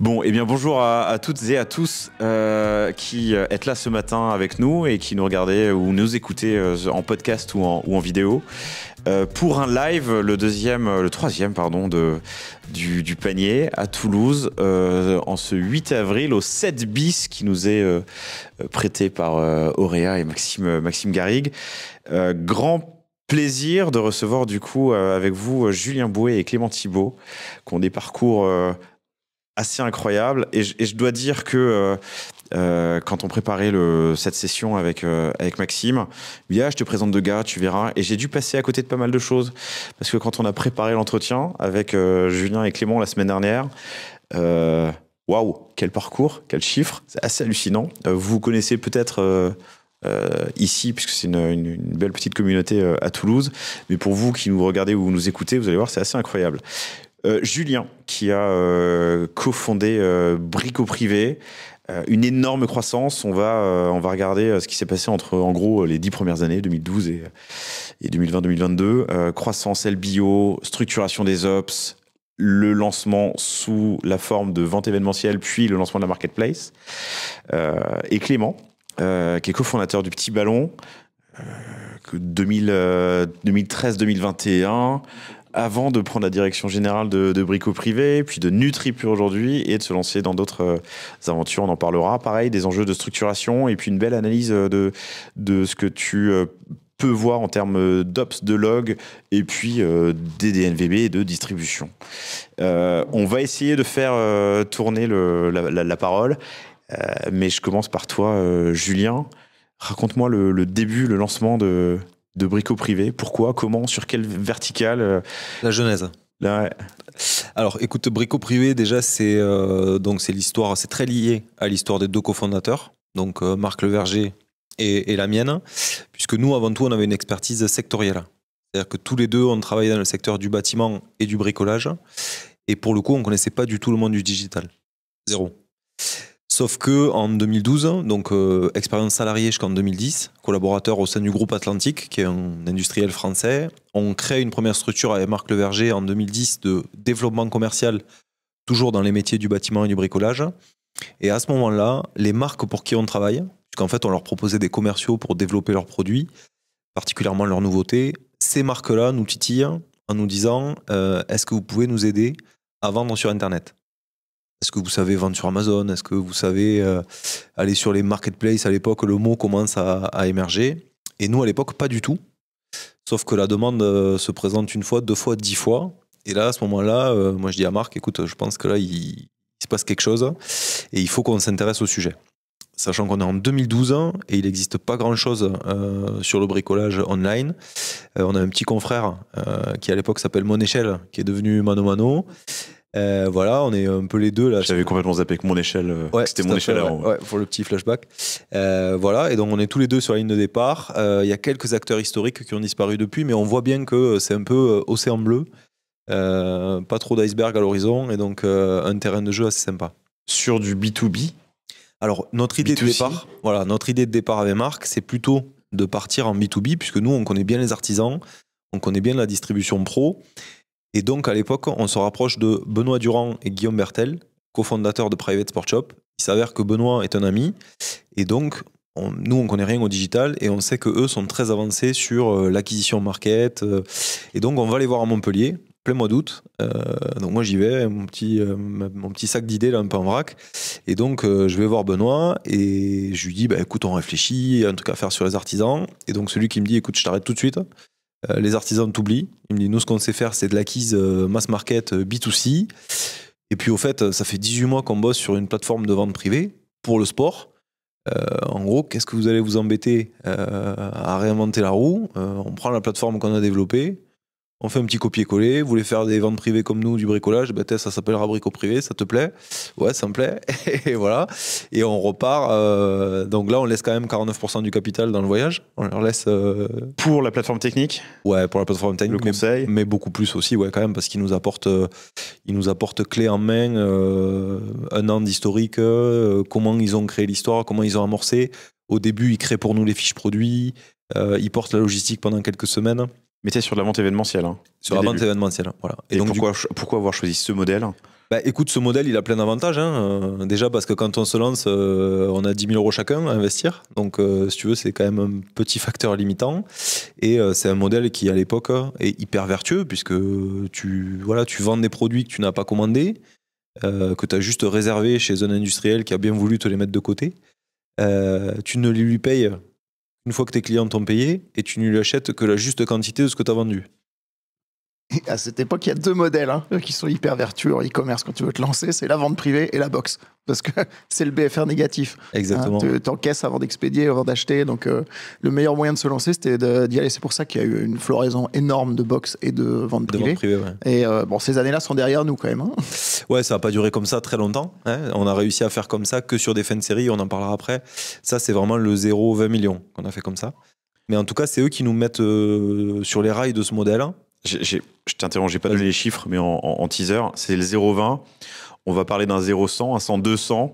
Bon, eh bien bonjour à toutes et à tous qui êtes là ce matin avec nous et qui nous regardez ou nous écoutez en podcast ou en vidéo pour un live, le troisième pardon, du panier à Toulouse en ce 8 avril au 7 bis qui nous est prêté par Auréa et Maxime Garrigue. Grand plaisir de recevoir du coup avec vous Julien Bouet et Clément Thibault qui ont des parcours assez incroyable. Et je dois dire que quand on préparait cette session avec Maxime, il dit je te présente deux gars, tu verras. Et j'ai dû passer à côté de pas mal de choses. Parce que quand on a préparé l'entretien avec Julien et Clément la semaine dernière, waouh, quel parcours, quel chiffre, c'est assez hallucinant. Vous connaissez peut-être ici, puisque c'est une belle petite communauté à Toulouse. Mais pour vous qui nous regardez ou nous écoutez, vous allez voir, c'est assez incroyable. Julien, qui a cofondé Brico Privé, une énorme croissance. On va regarder ce qui s'est passé entre, en gros, les 10 premières années, 2012 et 2020-2022. Croissance LBO, structuration des ops, le lancement sous la forme de vente événementielle, puis le lancement de la marketplace. Et Clément, qui est cofondateur du Petit Ballon, 2013-2021, avant de prendre la direction générale de Brico Privé, puis de NutriPure aujourd'hui, et de se lancer dans d'autres aventures. On en parlera. Pareil, des enjeux de structuration, et puis une belle analyse de ce que tu peux voir en termes d'ops, de log, et puis des DNVB et de distribution. On va essayer de faire tourner la parole, mais je commence par toi, Julien. Raconte-moi le début, le lancement de Brico Privé. Pourquoi, comment, sur quelle verticale La genèse. Là, ouais. Alors, écoute, Brico Privé, déjà, c'est l'histoire, c'est très lié à l'histoire des deux cofondateurs, donc Marc Leverger et la mienne, puisque nous, avant tout, on avait une expertise sectorielle. C'est-à-dire que tous les deux, on travaillait dans le secteur du bâtiment et du bricolage, et pour le coup, on ne connaissait pas du tout le monde du digital. Zéro. Sauf que en 2012, donc expérience salariée jusqu'en 2010, collaborateur au sein du groupe Atlantique, qui est un industriel français, on crée une première structure avec Marc Leverger en 2010 de développement commercial, toujours dans les métiers du bâtiment et du bricolage. Et à ce moment-là, les marques pour qui on travaille, puisqu'en fait on leur proposait des commerciaux pour développer leurs produits, particulièrement leurs nouveautés, ces marques-là nous titillent en nous disant est-ce que vous pouvez nous aider à vendre sur Internet ? Est-ce que vous savez vendre sur Amazon? Est-ce que vous savez aller sur les marketplaces? À l'époque, le mot commence à émerger. Et nous, à l'époque, pas du tout. Sauf que la demande se présente une fois, deux fois, 10 fois. Et là, à ce moment-là, moi, je dis à Marc, écoute, je pense que là, il se passe quelque chose et il faut qu'on s'intéresse au sujet. Sachant qu'on est en 2012 et il n'existe pas grand-chose sur le bricolage online. On a un petit confrère qui, à l'époque, s'appelle Mon Échelle, qui est devenu Mano Mano. Voilà, on est un peu les deux là. J'avais complètement zappé que Mon Échelle, ouais, c'était Mon Échelle avant. Ouais, pour le petit flashback. Voilà, et donc on est tous les deux sur la ligne de départ. Il y a quelques acteurs historiques qui ont disparu depuis, mais on voit bien que c'est un peu océan bleu. Pas trop d'iceberg à l'horizon, et donc un terrain de jeu assez sympa. Sur du B2B? Alors, notre idée de départ avec Marc, c'est plutôt de partir en B2B, puisque nous, on connaît bien les artisans, on connaît bien la distribution pro. Et donc, à l'époque, on se rapproche de Benoît Durand et Guillaume Bertel, cofondateurs de Private Sport Shop. Il s'avère que Benoît est un ami. Et donc, nous, on ne connaît rien au digital et on sait qu'eux sont très avancés sur l'acquisition market. Et donc, on va les voir à Montpellier, plein mois d'août. Donc, moi, j'y vais, mon petit sac d'idées, là, un peu en vrac. Et donc, je vais voir Benoît et je lui dis, écoute, on réfléchit, il y a un truc à faire sur les artisans. Et donc, celui qui me dit, écoute, je t'arrête tout de suite. Les artisans t'oublient. Il me dit, nous, ce qu'on sait faire, c'est de l'acquise mass market B2C. Et puis, au fait, ça fait 18 mois qu'on bosse sur une plateforme de vente privée pour le sport. En gros, qu'est-ce que vous allez vous embêter à réinventer la roue? On prend la plateforme qu'on a développée, on fait un petit copier-coller. Vous voulez faire des ventes privées comme nous, du bricolage, ça s'appellera Brico Privé, ça te plaît? Ouais, ça me plaît. Et voilà. Et on repart. Donc là, on laisse quand même 49% du capital dans le voyage. On leur laisse. Pour la plateforme technique? Ouais, pour la plateforme technique. Le conseil? Mais beaucoup plus aussi, ouais, quand même, parce qu'ils nous apportent clé en main un an d'historique, comment ils ont créé l'histoire, comment ils ont amorcé. Au début, ils créent pour nous les fiches produits, ils portent la logistique pendant quelques semaines. Mais tu es sur de la vente événementielle. Sur la vente événementielle, voilà. Et donc, pourquoi avoir choisi ce modèle? Bah, écoute, ce modèle, il a plein d'avantages. Hein. Déjà parce que quand on se lance, on a 10 000 € chacun à investir. Donc, si tu veux, c'est quand même un petit facteur limitant. Et c'est un modèle qui, à l'époque, est hyper vertueux puisque tu vends des produits que tu n'as pas commandés, que tu as juste réservés chez un industriel qui a bien voulu te les mettre de côté. Tu ne lui payes une fois que tes clients t'ont payé et tu ne lui achètes que la juste quantité de ce que tu as vendu. Et à cette époque, il y a deux modèles qui sont hyper vertueux en e-commerce quand tu veux te lancer, c'est la vente privée et la box. Parce que c'est le BFR négatif. Exactement. Tu t'encaisses avant d'expédier, avant d'acheter. Donc, le meilleur moyen de se lancer, c'était d'y aller. C'est pour ça qu'il y a eu une floraison énorme de box et de vente privée. Ouais. Et ces années-là sont derrière nous quand même. Ouais, ça n'a pas duré comme ça très longtemps. Hein. On a réussi à faire comme ça que sur des fins de série. On en parlera après. Ça, c'est vraiment le 0-20 millions qu'on a fait comme ça. Mais en tout cas, c'est eux qui nous mettent sur les rails de ce modèle. Je t'interromps, j'ai pas donné les chiffres, mais en teaser, c'est le 0,20. On va parler d'un 0,100, un 100-200.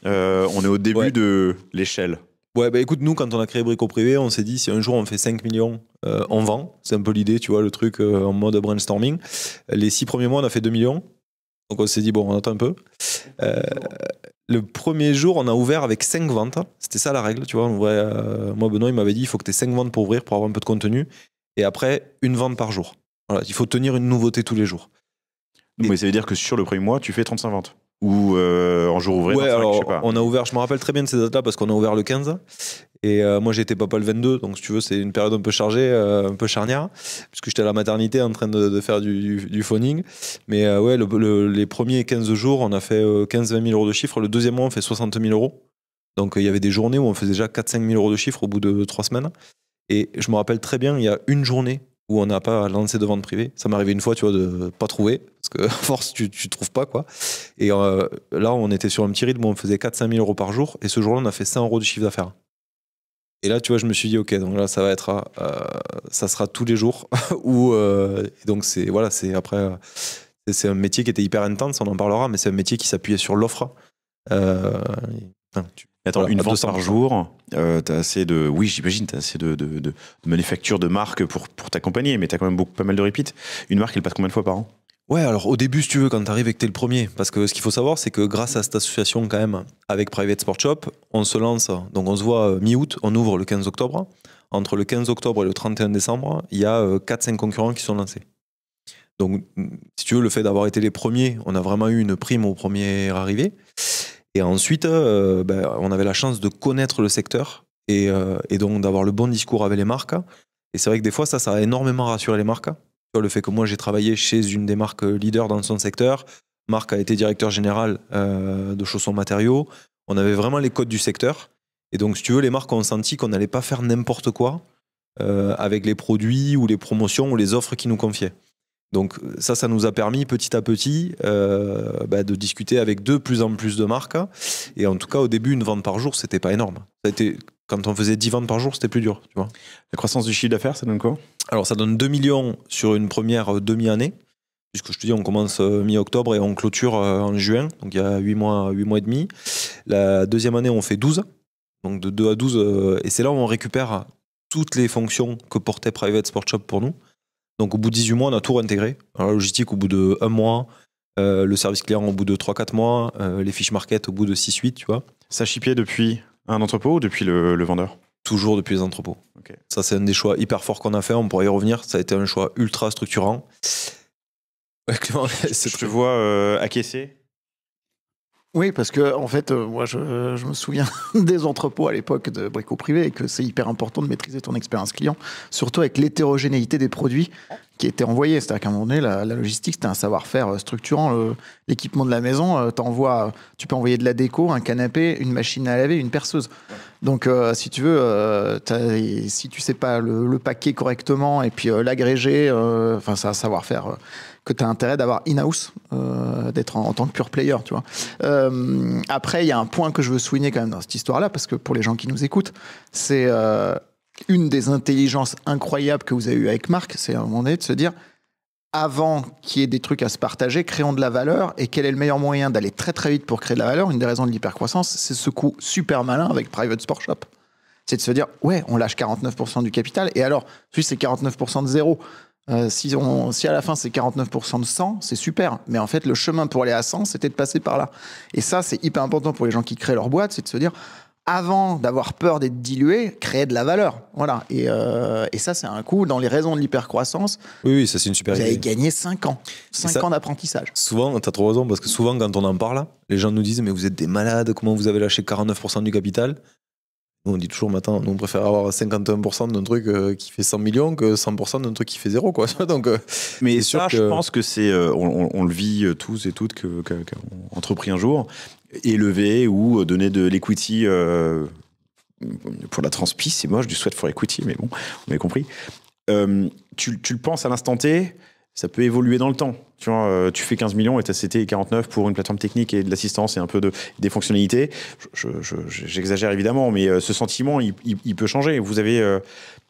On est au début de l'échelle. Ouais, bah écoute, nous, quand on a créé Brico Privé, on s'est dit, si un jour on fait 5 millions, on vend. C'est un peu l'idée, tu vois, le truc en mode brainstorming. Les 6 premiers mois, on a fait 2 millions. Donc on s'est dit, bon, on attend un peu. Le premier jour, on a ouvert avec 5 ventes. C'était ça la règle, tu vois. Moi, Benoît, il m'avait dit, il faut que tu aies 5 ventes pour ouvrir, pour avoir un peu de contenu. Et après, une vente par jour. Voilà, il faut tenir une nouveauté tous les jours. Mais ça veut dire que sur le premier mois, tu fais 35 ventes. Ou en jour ouvré, ouais, 25, alors, je sais pas. On a ouvert, je me rappelle très bien de ces dates-là parce qu'on a ouvert le 15. Et moi, j'étais papa le 22. Donc, si tu veux, c'est une période un peu chargée, un peu charnière. Puisque j'étais à la maternité en train de faire du phoning. Mais ouais, les premiers 15 jours, on a fait 15-20 000 € de chiffre. Le deuxième mois, on fait 60 000 €. Donc, il y avait des journées où on faisait déjà 4-5 000 € de chiffre au bout de 3 semaines. Et je me rappelle très bien, il y a une journée où on n'a pas lancé de vente privée. Ça m'est arrivé une fois, tu vois, de pas trouver, parce que à force, tu trouves pas, quoi. Et là, on était sur un petit rythme où on faisait 4-5 000 € par jour, et ce jour-là, on a fait 100 € de chiffre d'affaires. Et là, tu vois, je me suis dit, ok, donc là, ça va être, ça sera tous les jours. Donc, c'est un métier qui était hyper intense, on en parlera, mais c'est un métier qui s'appuyait sur l'offre. Attends, une vente par jour, t'as assez de... Oui, j'imagine, t'as assez de manufactures, de marques pour t'accompagner, mais t'as quand même pas mal de repeats. Une marque, elle passe combien de fois par an? Ouais, alors au début, si tu veux, quand t'arrives et que t'es le premier, parce que ce qu'il faut savoir, c'est que grâce à cette association quand même, avec Private Sport Shop, on se lance, donc on se voit mi-août, on ouvre le 15 octobre. Entre le 15 octobre et le 31 décembre, il y a 4-5 concurrents qui sont lancés. Donc, si tu veux, le fait d'avoir été les premiers, on a vraiment eu une prime au premier arrivé. Et ensuite, on avait la chance de connaître le secteur et donc d'avoir le bon discours avec les marques. Et c'est vrai que des fois, ça a énormément rassuré les marques. Le fait que moi, j'ai travaillé chez une des marques leaders dans son secteur. Marc a été directeur général de chaussons matériaux. On avait vraiment les codes du secteur. Et donc, si tu veux, les marques ont senti qu'on n'allait pas faire n'importe quoi avec les produits ou les promotions ou les offres qu'ils nous confiaient. Donc ça nous a permis petit à petit de discuter avec de plus en plus de marques. Et en tout cas, au début, une vente par jour, c'était pas énorme. Ça a été, quand on faisait 10 ventes par jour, c'était plus dur. Tu vois. La croissance du chiffre d'affaires, ça donne quoi? Alors ça donne 2 millions sur une première demi-année. Puisque je te dis, on commence mi-octobre et on clôture en juin. Donc il y a 8 mois et demi. La deuxième année, on fait 12. Donc de 2 à 12. Et c'est là où on récupère toutes les fonctions que portait Private Sport Shop pour nous. Donc au bout de 18 mois, on a tout réintégré. Alors, la logistique au bout de 1 mois, le service client au bout de 3-4 mois, les fiches market au bout de 6-8, tu vois. Ça chipiait depuis un entrepôt ou depuis le vendeur? Toujours depuis les entrepôts. Okay. Ça, c'est un des choix hyper forts qu'on a fait, on pourrait y revenir. Ça a été un choix ultra structurant. Ouais, Clément, je te vois acquiescer. Oui, parce que en fait, moi, je me souviens des entrepôts à l'époque de Brico Privé et que c'est hyper important de maîtriser ton expérience client, surtout avec l'hétérogénéité des produits qui étaient envoyés. C'est-à-dire qu'à un moment donné, la logistique, c'était un savoir-faire structurant. L'équipement de la maison, tu peux envoyer de la déco, un canapé, une machine à laver, une perceuse. Donc, si tu veux, si tu sais pas le paquer correctement et puis l'agréger, c'est un savoir-faire que tu as intérêt d'avoir in-house, d'être en tant que pure player, tu vois. Après, il y a un point que je veux souligner quand même dans cette histoire-là, parce que pour les gens qui nous écoutent, c'est une des intelligences incroyables que vous avez eues avec Marc, c'est à un moment donné de se dire, avant qu'il y ait des trucs à se partager, créons de la valeur, et quel est le meilleur moyen d'aller très très vite pour créer de la valeur? Une des raisons de l'hypercroissance, c'est ce coup super malin avec Private Sport Shop. C'est de se dire, ouais, on lâche 49% du capital, et alors, c'est 49% de zéro. Si à la fin c'est 49% de 100, c'est super. Mais en fait, le chemin pour aller à 100, c'était de passer par là. Et ça, c'est hyper important pour les gens qui créent leur boîte, c'est de se dire, avant d'avoir peur d'être dilué, créer de la valeur. Voilà. Et ça, c'est un coup. Dans les raisons de l'hypercroissance, Oui, ça c'est une super vous avez idée. gagné 5 ans. 5 ans d'apprentissage. Souvent, tu as trop raison, parce que souvent, quand on en parle, les gens nous disent, mais vous êtes des malades, comment vous avez lâché 49% du capital? On dit toujours, mais attends, nous on préfère avoir 51% d'un truc qui fait 100 millions que 100% d'un truc qui fait 0, quoi. Donc, Mais c'est ça, sûr je que- pense que c'est, on le vit tous et toutes qu'on entrepris un jour, élever ou donner de l'equity pour la transpi, c'est moche, du sweat for equity, mais bon, on a compris. Tu le penses à l'instant T, ça peut évoluer dans le temps. Tu vois, tu fais 15 millions et ta CT est 49 pour une plateforme technique et de l'assistance et un peu des fonctionnalités. J'exagère évidemment, mais ce sentiment, il peut changer. Vous avez...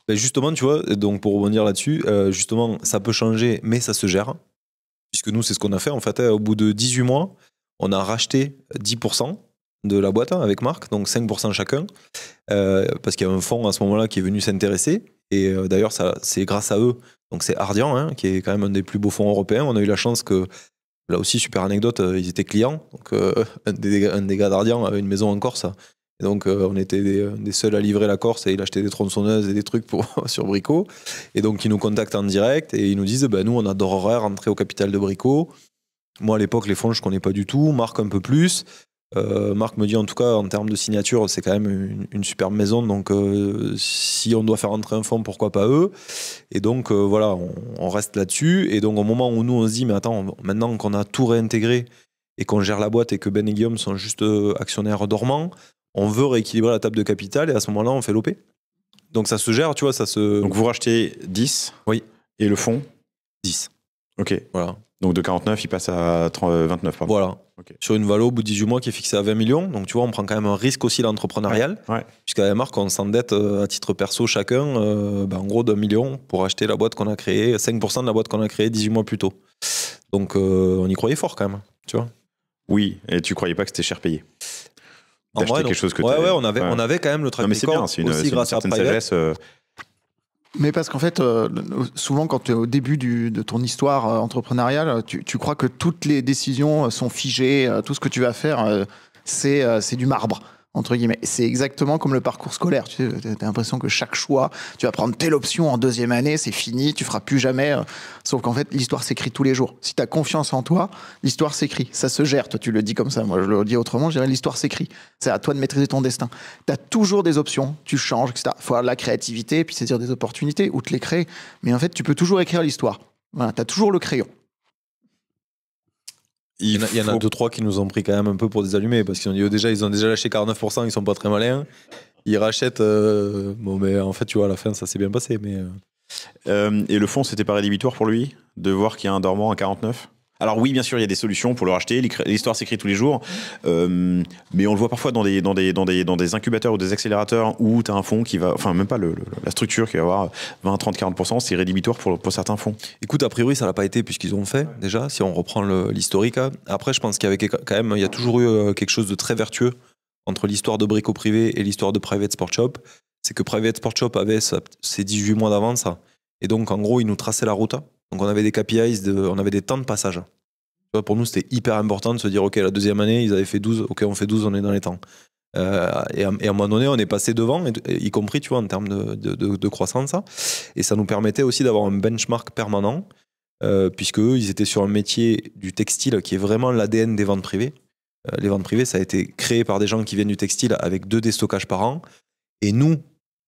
Ben justement, tu vois, donc pour rebondir là-dessus, justement, ça peut changer, mais ça se gère. Puisque nous, c'est ce qu'on a fait. En fait, au bout de 18 mois, on a racheté 10% de la boîte avec Marc, donc 5% chacun, parce qu'il y a un fonds à ce moment-là qui est venu s'intéresser. Et d'ailleurs, c'est grâce à eux. Donc c'est Ardian, hein, qui est quand même un des plus beaux fonds européens. On a eu la chance que, là aussi, super anecdote, ils étaient clients. Donc un des gars d'Ardian avait une maison en Corse. Et donc on était des seuls à livrer la Corse et il achetait des tronçonneuses et des trucs sur Brico. Et donc ils nous contactent en direct et ils nous disent, nous on adorerait rentrer au capital de Brico. Moi à l'époque les fonds je connais pas du tout, Marc un peu plus. Marc me dit en tout cas en termes de signature c'est quand même une superbe maison, donc si on doit faire rentrer un fonds, pourquoi pas eux. Et donc voilà, on reste là-dessus. Et donc au moment où nous on se dit mais attends, maintenant qu'on a tout réintégré et qu'on gère la boîte et que Ben et Guillaume sont juste actionnaires dormants, on veut rééquilibrer la table de capital et à ce moment-là on fait l'OP. Donc ça se gère, tu vois, ça se... Donc vous rachetez 10 Oui. Et le fonds 10. Ok. Voilà. Donc de 49, il passe à 29. Pardon. Voilà. Okay. Sur une valo au bout de 18 mois qui est fixée à 20 millions. Donc tu vois, on prend quand même un risque aussi l'entrepreneurial. Ouais. Puisqu'à Marc, on s'endette à titre perso chacun, en gros d'1 million pour acheter la boîte qu'on a créée, 5% de la boîte qu'on a créée 18 mois plus tôt. Donc on y croyait fort quand même, tu vois. Oui, et tu croyais pas que c'était cher payé. En vrai, quelque chose que on avait quand même le track record. Non, mais c'est bien, c'est une certaine sagesse. Mais parce qu'en fait, souvent quand tu es au début de ton histoire entrepreneuriale, tu crois que toutes les décisions sont figées, tout ce que tu vas faire, c'est du marbre, entre guillemets. C'est exactement comme le parcours scolaire. Tu sais, as l'impression que chaque choix, tu vas prendre telle option en 2e année, c'est fini, tu feras plus jamais. Sauf qu'en fait, l'histoire s'écrit tous les jours. Si tu as confiance en toi, l'histoire s'écrit. Ça se gère. Toi, tu le dis comme ça. Moi, je le dis autrement. Je dirais l'histoire s'écrit. C'est à toi de maîtriser ton destin. Tu as toujours des options. Tu changes, etc. Il faut avoir de la créativité, puis saisir des opportunités ou te les créer. Mais en fait, tu peux toujours écrire l'histoire. Voilà, tu as toujours le crayon. Il y en a 2-3 qui nous ont pris quand même un peu pour des allumés parce qu'ils ont dit ils ont déjà lâché 49%, ils sont pas très malins. Ils rachètent. Bon, mais en fait, tu vois, à la fin, ça s'est bien passé. Mais et le fonds, c'était pas rédhibitoire pour lui de voir qu'il y a un dormant à 49 ? Alors oui, bien sûr, il y a des solutions pour le racheter. L'histoire s'écrit tous les jours, mais on le voit parfois dans des incubateurs ou des accélérateurs où tu as un fonds qui va, enfin même pas la structure qui va avoir 20, 30, 40%, c'est rédhibitoire pour certains fonds. Écoute, a priori, ça l'a pas été puisqu'ils ont fait déjà. Si on reprend l'historique, après, je pense qu'il y avait quand même, il y a toujours eu quelque chose de très vertueux entre l'histoire de Brico Privé et l'histoire de Private Sport Shop. C'est que Private Sport Shop avait ses 18 mois d'avance, et donc en gros, ils nous traçaient la route. Donc on avait des KPIs, on avait des temps de passage. Pour nous, c'était hyper important de se dire, OK, la 2e année, ils avaient fait 12, OK, on fait 12, on est dans les temps. Et à un moment donné, on est passé devant, y compris, tu vois, en termes de croissance. Et ça nous permettait aussi d'avoir un benchmark permanent, puisque eux, ils étaient sur un métier du textile qui est vraiment l'ADN des ventes privées. Les ventes privées, ça a été créé par des gens qui viennent du textile avec 2 destockages par an. Et nous,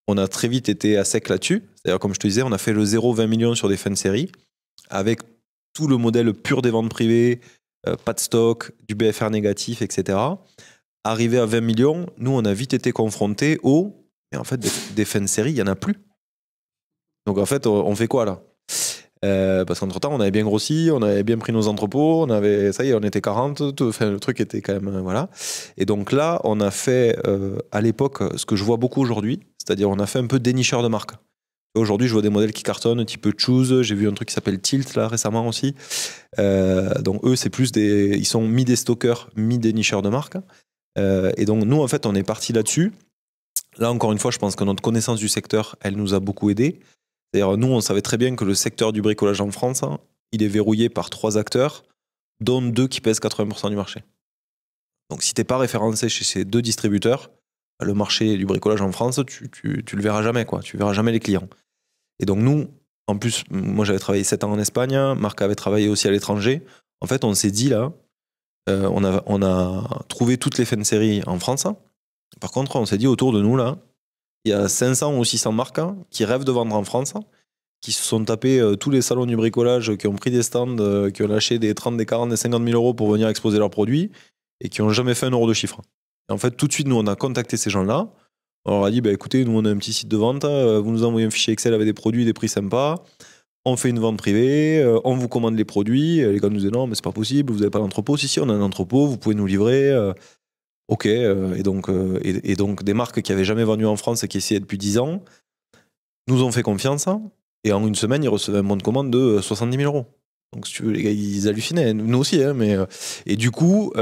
on a très vite été à sec là-dessus. C'est-à-dire, comme je te disais, on a fait le 0-20 millions sur des fins de série, avec tout le modèle pur des ventes privées, pas de stock, du BFR négatif, etc. Arrivé à 20 millions, nous, on a vite été confrontés et en fait, des fins de série, il n'y en a plus. Donc, en fait, on fait quoi, là ? Parce qu'entre-temps, on avait bien grossi, on avait bien pris nos entrepôts, ça y est, on était 40, le truc était quand même... voilà. Et donc là, on a fait, à l'époque, ce que je vois beaucoup aujourd'hui, c'est-à-dire on a fait un peu dénicheur de marque. Aujourd'hui, je vois des modèles qui cartonnent, type Choose. J'ai vu un truc qui s'appelle Tilt, là, récemment aussi. Donc, eux, c'est plus ils sont des stockeurs, des nicheurs de marque. Et donc, nous, en fait, on est parti là-dessus. Là, encore une fois, je pense que notre connaissance du secteur, elle nous a beaucoup aidé. C'est-à-dire, nous, on savait très bien que le secteur du bricolage en France, hein, il est verrouillé par 3 acteurs, dont 2 qui pèsent 80% du marché. Donc, si tu n'es pas référencé chez ces 2 distributeurs, le marché du bricolage en France, tu le verras jamais, quoi. Tu verras jamais les clients. Et donc, nous, en plus, moi, j'avais travaillé 7 ans en Espagne, Marc avait travaillé aussi à l'étranger. En fait, on s'est dit, là, on a trouvé toutes les fins de série en France. Par contre, on s'est dit, autour de nous, là, il y a 500 ou 600 marques qui rêvent de vendre en France, qui se sont tapés tous les salons du bricolage, qui ont pris des stands, qui ont lâché des 30, des 40, des 50 000 euros pour venir exposer leurs produits et qui n'ont jamais fait 1 euro de chiffre. Et en fait, tout de suite, nous, on a contacté ces gens-là. On leur a dit, bah, écoutez, nous, on a un petit site de vente, vous nous envoyez un fichier Excel avec des produits, des prix sympas, on fait une vente privée, on vous commande les produits. Et les gars nous disaient, non, mais c'est pas possible, vous n'avez pas d'entrepôt. Si, on a un entrepôt, vous pouvez nous livrer. Ok, et donc des marques qui n'avaient jamais vendu en France et qui essayaient depuis 10 ans nous ont fait confiance. Et en 1 semaine, ils recevaient un bon de commande de 70 000 euros. Donc, si tu veux, les gars, ils hallucinaient, nous aussi. Et du coup,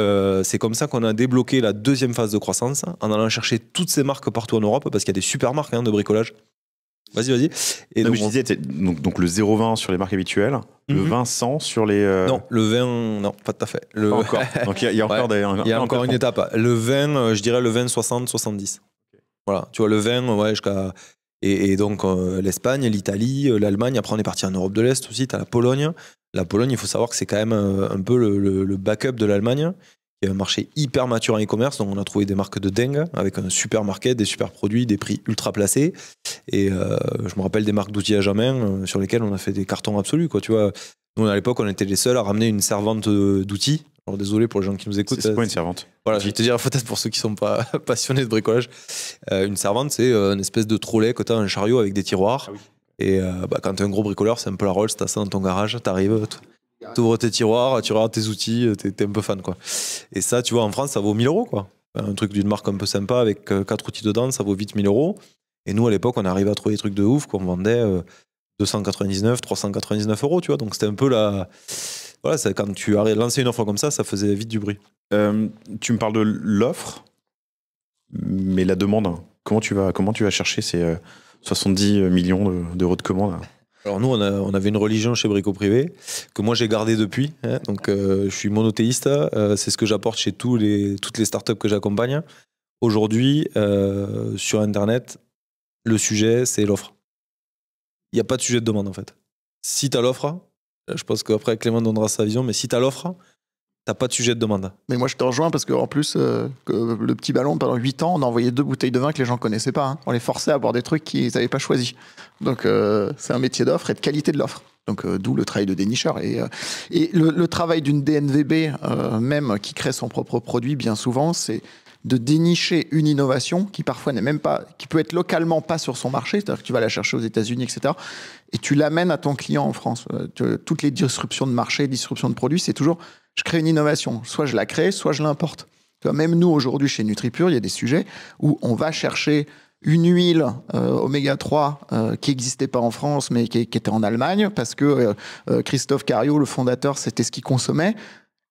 c'est comme ça qu'on a débloqué la 2e phase de croissance en allant chercher toutes ces marques partout en Europe, parce qu'il y a des super marques de bricolage. Vas-y. Et donc, je disais, donc le 0,20 sur les marques habituelles, le 20-100 sur les. Non, le 20, non, pas tout à fait. Pas encore. Donc, il y a encore, il y a encore une étape. Le 20, je dirais le 20, 60, 70. Okay. Voilà, tu vois, le 20, ouais, jusqu'à. Et donc, l'Espagne, l'Italie, l'Allemagne. Après, on est parti en Europe de l'Est aussi. Tu as la Pologne. La Pologne, il faut savoir que c'est quand même un peu le backup de l'Allemagne. Il y a un marché hyper mature en e-commerce, donc on a trouvé des marques de dingue, avec un super market, des super produits, des prix ultra placés. Et je me rappelle des marques d'outillage à main sur lesquelles on a fait des cartons absolus, quoi. Tu vois, nous, à l'époque, on était les seuls à ramener une servante d'outils. Alors désolé pour les gens qui nous écoutent. C'est quoi une servante? Voilà, je vais te dire peut-être pour ceux qui ne sont pas passionnés de bricolage. Une servante, c'est une espèce de trolley que tu as un chariot avec des tiroirs. Ah oui. Et quand tu es un gros bricoleur, c'est un peu la Rolls, tu as ça dans ton garage, tu arrives, tu ouvres tes tiroirs, tu regardes tes outils, tu es un peu fan, quoi. Et ça, tu vois, en France, ça vaut 1 000 euros, quoi. Un truc d'une marque un peu sympa avec 4 outils dedans, ça vaut vite 1 000 euros. Et nous, à l'époque, on arrivait à trouver des trucs de ouf qu'on vendait 299, 399 euros, tu vois. Donc c'était un peu la. Voilà, quand tu as lancé une offre comme ça faisait vite du bruit. Tu me parles de l'offre, mais la demande, comment tu vas chercher ces 70 millions d'euros de commandes? Alors nous, on avait une religion chez Brico Privé que moi j'ai gardée depuis. Donc je suis monothéiste. C'est ce que j'apporte chez toutes les startups que j'accompagne. Aujourd'hui, sur Internet, le sujet, c'est l'offre. Il n'y a pas de sujet de demande, en fait. Si tu as l'offre, je pense qu'après Clément donnera sa vision, mais si tu as l'offre, t'as pas de sujet de demande. Mais moi, je te rejoins parce qu'en plus, le petit ballon, pendant 8 ans, on a envoyé 2 bouteilles de vin que les gens connaissaient pas. Hein. On les forçait à boire des trucs qu'ils n'avaient pas choisis. Donc, c'est un métier d'offre et de qualité de l'offre. Donc, d'où le travail de dénicheur. Et le travail d'une DNVB, même qui crée son propre produit, bien souvent, c'est de dénicher une innovation qui parfois n'est même pas, qui peut être localement pas sur son marché, c'est-à-dire que tu vas la chercher aux États-Unis, etc. Et tu l'amènes à ton client en France. Toutes les disruptions de marché, disruptions de produits, c'est toujours, je crée une innovation. Soit je la crée, soit je l'importe. Même nous, aujourd'hui, chez NutriPure, il y a des sujets où on va chercher une huile oméga 3 qui n'existait pas en France, mais qui était en Allemagne, parce que Christophe Cario, le fondateur, c'était ce qu'il consommait.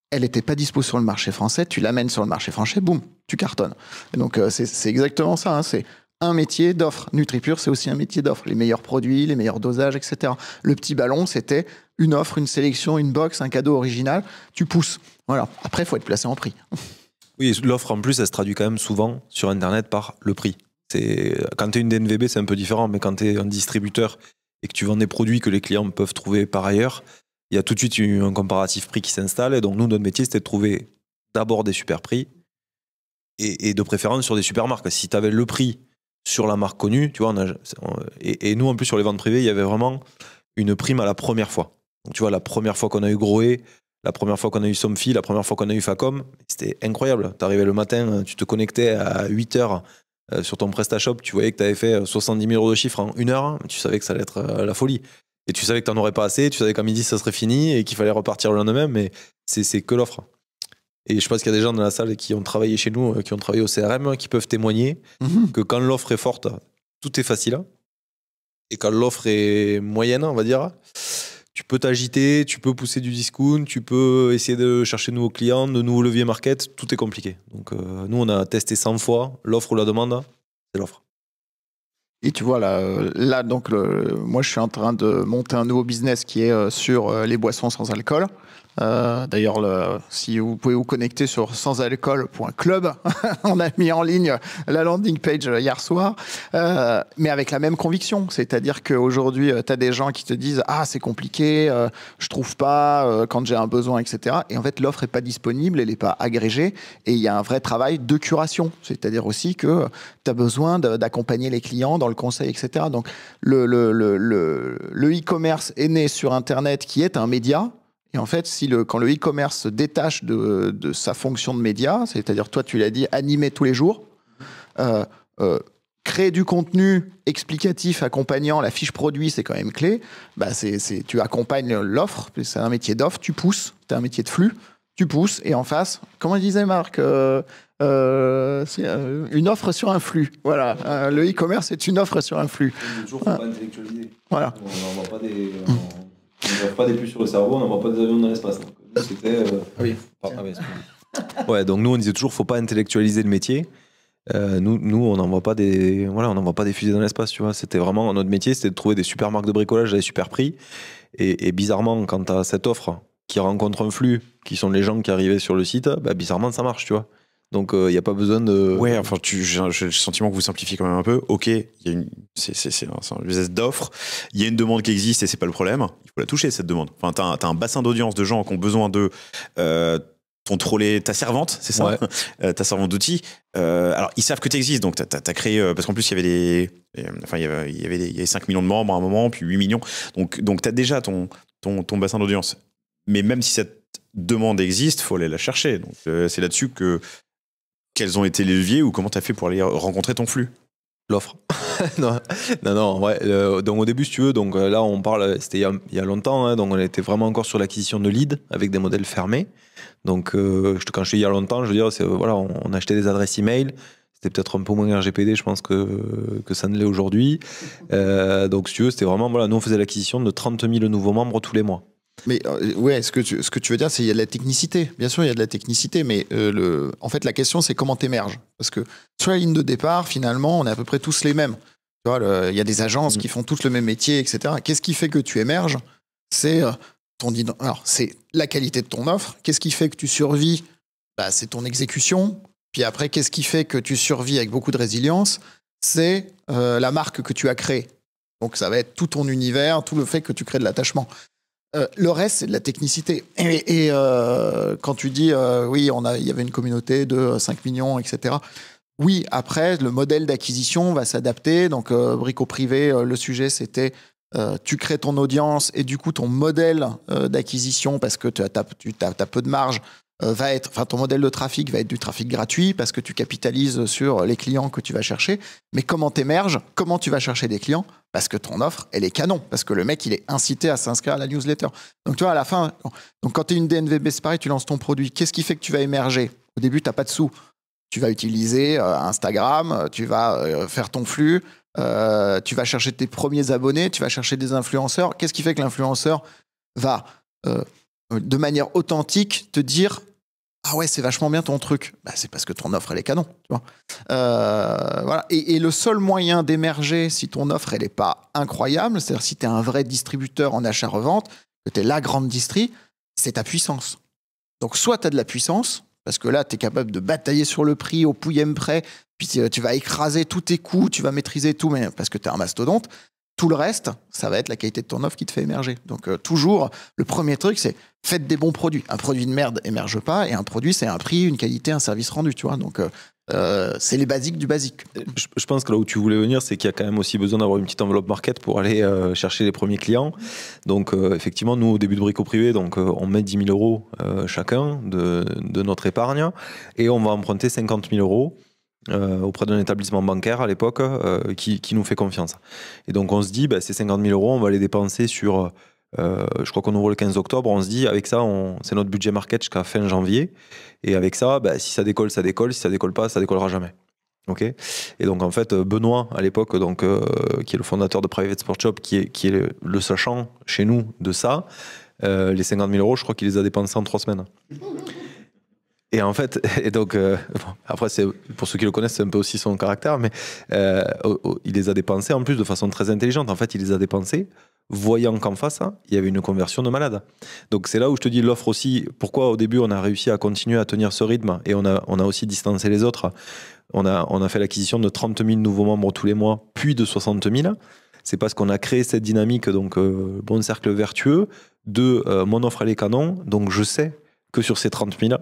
Elle n'était pas dispo sur le marché français, tu l'amènes sur le marché français, boum, tu cartonnes. Et donc, c'est exactement ça. Hein, c'est un métier d'offre. NutriPure, c'est aussi un métier d'offre. Les meilleurs produits, les meilleurs dosages, etc. Le petit ballon, c'était une offre, une sélection, une box, un cadeau original. Tu pousses. Voilà. Après, il faut être placé en prix. Oui, l'offre, en plus, elle se traduit quand même souvent sur Internet par le prix. Quand tu es une DNVB, c'est un peu différent, mais quand tu es un distributeur et que tu vends des produits que les clients peuvent trouver par ailleurs, il y a tout de suite un comparatif prix qui s'installe. Et donc, nous, notre métier, c'était de trouver d'abord des super prix et de préférence sur des super marques. Si tu avais le prix sur la marque connue, tu vois, et nous, en plus, sur les ventes privées, il y avait vraiment une prime à la première fois. Donc, tu vois, la première fois qu'on a eu Groé, la première fois qu'on a eu Somfy, la première fois qu'on a eu Facom, c'était incroyable. Tu arrivais le matin, tu te connectais à 8h sur ton PrestaShop, tu voyais que tu avais fait 70 000 euros de chiffre en 1 heure, tu savais que ça allait être la folie. Et tu savais que tu n'en aurais pas assez, tu savais qu'à midi ça serait fini et qu'il fallait repartir le lendemain, mais c'est que l'offre. Et je pense qu'il y a des gens dans la salle qui ont travaillé chez nous, qui ont travaillé au CRM, qui peuvent témoigner que quand l'offre est forte, tout est facile. Et quand l'offre est moyenne, on va dire, tu peux t'agiter, tu peux pousser du discount, tu peux essayer de chercher de nouveaux clients, de nouveaux leviers market, tout est compliqué. Donc nous, on a testé 100 fois l'offre ou la demande, c'est l'offre. Et tu vois, là donc, moi, je suis en train de monter un nouveau business qui est sur les boissons sans alcool. D'ailleurs, si vous pouvez vous connecter sur sansalcool.club, on a mis en ligne la landing page hier soir, mais avec la même conviction. C'est-à-dire qu'aujourd'hui, tu as des gens qui te disent « Ah, c'est compliqué, je trouve pas quand j'ai un besoin, etc. » Et en fait, l'offre n'est pas disponible, elle n'est pas agrégée, et il y a un vrai travail de curation. C'est-à-dire aussi que tu as besoin d'accompagner les clients dans le conseil, etc. Donc, le e-commerce est né sur Internet, qui est un média. Et en fait, quand le e-commerce se détache de sa fonction de média, c'est-à-dire, toi, tu l'as dit, animer tous les jours, créer du contenu explicatif, accompagnant, la fiche produit, c'est quand même clé. Bah, tu accompagnes l'offre, c'est un métier d'offre, tu pousses, tu as un métier de flux, tu pousses, et en face, comment disait Marc, c'est une offre sur un flux. Voilà, le e-commerce est une offre sur un flux. Toujours, faut pas intellectualiser. Voilà. On n'envoie pas des... On n'envoie pas des puces sur le cerveau, on n'envoie pas des avions dans l'espace. Donc, nous, c'était... Oui. Ouais, donc nous, on disait toujours, faut pas intellectualiser le métier. Nous, on n'envoie pas des... Voilà, on n'envoie pas des fusées dans l'espace, tu vois. C'était vraiment... Notre métier, c'était de trouver des super marques de bricolage à des super prix. Et bizarrement, quand tu as cette offre qui rencontre un flux, qui sont les gens qui arrivaient sur le site, bah, bizarrement, ça marche, tu vois. Donc, il n'y a pas besoin de... Ouais, enfin, j'ai le sentiment que vous simplifiez quand même un peu. Ok, c'est un business d'offre. Il y a une demande qui existe et c'est pas le problème. Il faut la toucher, cette demande. Enfin, t'as un bassin d'audience de gens qui ont besoin de contrôler ta servante, c'est ça, ouais. Ta servante d'outils. Alors, ils savent que tu existes, donc t'as créé... parce qu'en plus, il y avait 5 millions de membres à un moment, puis 8 millions. Donc t'as déjà ton bassin d'audience. Mais même si cette demande existe, il faut aller la chercher. Donc, c'est là-dessus quels ont été les leviers ou comment tu as fait pour aller rencontrer ton flux? L'offre. non, ouais. Donc au début, si tu veux, donc là on parle, c'était il y a longtemps, hein, donc on était vraiment encore sur l'acquisition de leads avec des modèles fermés. Donc quand je dis il y a longtemps, je veux dire, voilà, on achetait des adresses email. C'était peut-être un peu moins RGPD, je pense que ça ne l'est aujourd'hui. Donc si tu veux, c'était vraiment, voilà, nous on faisait l'acquisition de 30 000 nouveaux membres tous les mois. Mais ouais, ce que tu veux dire, c'est qu'il y a de la technicité. Bien sûr, il y a de la technicité, mais en fait, la question, c'est comment t'émerges. Parce que sur la ligne de départ, finalement, on est à peu près tous les mêmes. Tu vois, il y a des agences qui font tous le même métier, etc. Qu'est-ce qui fait que tu émerges? C'est c'est la qualité de ton offre. Qu'est-ce qui fait que tu survis? Bah, c'est ton exécution. Puis après, qu'est-ce qui fait que tu survis avec beaucoup de résilience? C'est la marque que tu as créée. Donc, ça va être tout ton univers, tout le fait que tu crées de l'attachement. Le reste, c'est de la technicité. Et quand tu dis, oui, il y avait une communauté de 5 millions, etc. Oui, après, le modèle d'acquisition va s'adapter. Donc, Brico Privé, le sujet, c'était tu crées ton audience et du coup, ton modèle d'acquisition, parce que tu as peu de marge, ton modèle de trafic va être du trafic gratuit parce que tu capitalises sur les clients que tu vas chercher. Mais comment t'émerges? Comment tu vas chercher des clients? Parce que ton offre, elle est canon. Parce que le mec, il est incité à s'inscrire à la newsletter. Donc, tu vois, à la fin, quand tu es une DNVB, c'est pareil, tu lances ton produit. Qu'est-ce qui fait que tu vas émerger? Au début, tu n'as pas de sous. Tu vas utiliser Instagram, tu vas faire ton flux, tu vas chercher tes premiers abonnés, tu vas chercher des influenceurs. Qu'est-ce qui fait que l'influenceur va, de manière authentique, te dire « Ah ouais, c'est vachement bien ton truc. » Bah, c'est parce que ton offre, elle est canon. Tu vois, voilà. Et le seul moyen d'émerger, si ton offre, elle n'est pas incroyable, c'est-à-dire si tu es un vrai distributeur en achat-revente, que tu es la grande distri, c'est ta puissance. Donc, soit tu as de la puissance, parce que là, tu es capable de batailler sur le prix au pouillème près, puis tu vas écraser tous tes coûts, tu vas maîtriser tout, mais parce que tu es un mastodonte. Tout le reste, ça va être la qualité de ton offre qui te fait émerger. Donc, toujours, le premier truc, c'est faites des bons produits. Un produit de merde émerge pas, et un produit, c'est un prix, une qualité, un service rendu, tu vois. Donc, c'est les basiques du basique. Je pense que là où tu voulais venir, c'est qu'il y a quand même aussi besoin d'avoir une petite enveloppe market pour aller chercher les premiers clients. Donc, effectivement, nous, au début de Brico Privé, donc, on met 10 000 euros chacun de notre épargne, et on va emprunter 50 000 euros auprès d'un établissement bancaire à l'époque qui nous fait confiance. Et donc on se dit, ces 50 000 euros, on va les dépenser sur, je crois qu'on ouvre le 15 octobre, on se dit, avec ça, c'est notre budget market jusqu'à fin janvier. Et avec ça, si ça décolle, ça décolle. Si ça décolle pas, ça décollera jamais. Okay. Et donc en fait, Benoît, à l'époque, qui est le fondateur de Private Sport Shop, qui est le sachant chez nous de ça, les 50 000 euros, je crois qu'il les a dépensés en 3 semaines. Et en fait, après, pour ceux qui le connaissent, c'est un peu aussi son caractère, mais il les a dépensés en plus de façon très intelligente. En fait, il les a dépensés voyant qu'en face, il y avait une conversion de malade. Donc c'est là où je te dis l'offre aussi, pourquoi au début on a réussi à continuer à tenir ce rythme et on a aussi distancé les autres. On a fait l'acquisition de 30 000 nouveaux membres tous les mois, puis de 60 000. C'est parce qu'on a créé cette dynamique, donc bon cercle vertueux, de mon offre elle est canon, donc je sais que sur ces 30 000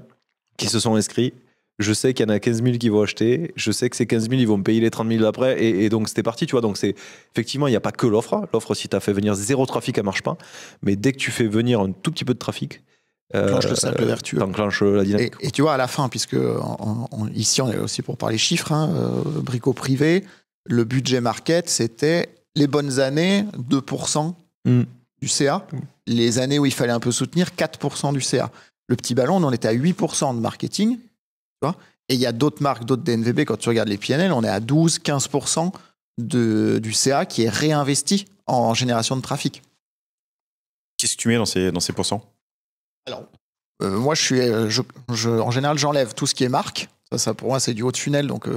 qui se sont inscrits, je sais qu'il y en a 15 000 qui vont acheter, je sais que ces 15 000 ils vont payer les 30 000 d'après, et donc c'était parti, tu vois. Donc c'est effectivement, il n'y a pas que l'offre. L'offre, si tu as fait venir zéro trafic, elle marche pas. Mais dès que tu fais venir un tout petit peu de trafic, t'enclenches le cercle vertueux. T'enclenches la dynamique. Et tu vois, à la fin, puisque ici on est aussi pour parler chiffres, Brico Privé, le budget market, c'était les bonnes années, 2% du CA. Les années où il fallait un peu soutenir, 4% du CA. Le petit ballon, on était à 8% de marketing. Tu vois, et il y a d'autres marques, d'autres DNVB, quand tu regardes les PNL, on est à 12-15% du CA qui est réinvesti en génération de trafic. Qu'est-ce que tu mets dans ces pourcents? Alors, moi, en général, j'enlève tout ce qui est marque. Ça pour moi, c'est du haut de funnel. Donc,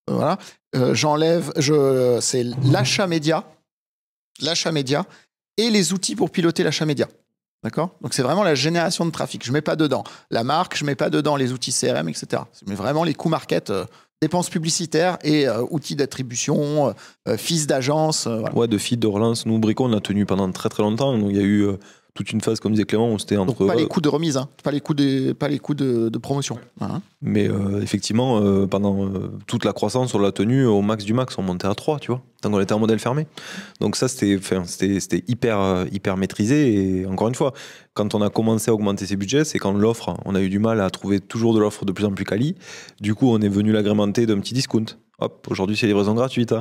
voilà. J'enlève, c'est l'achat média et les outils pour piloter l'achat média. D'accord? Donc, c'est vraiment la génération de trafic. Je ne mets pas dedans la marque, je ne mets pas dedans les outils CRM, etc. Je mets vraiment les coûts market, dépenses publicitaires et outils d'attribution, fees d'agence. Voilà. Ouais, de feed, de relance. Nous, Brico, on a tenu pendant très très longtemps. Donc, il y a eu toute une phase, comme disait Clément, où c'était entre... Donc, pas les coûts de remise, pas les coûts de promotion. Voilà. Mais effectivement, pendant toute la croissance, on l'a tenu au max du max, on montait à 3, tu vois, tant qu'on était en modèle fermé. Donc ça, c'était hyper maîtrisé. Et encore une fois, quand on a commencé à augmenter ses budgets, c'est quand l'offre, on a eu du mal à trouver toujours de l'offre de plus en plus quali. Du coup, on est venu l'agrémenter d'un petit discount. Hop, aujourd'hui, c'est livraison gratuite.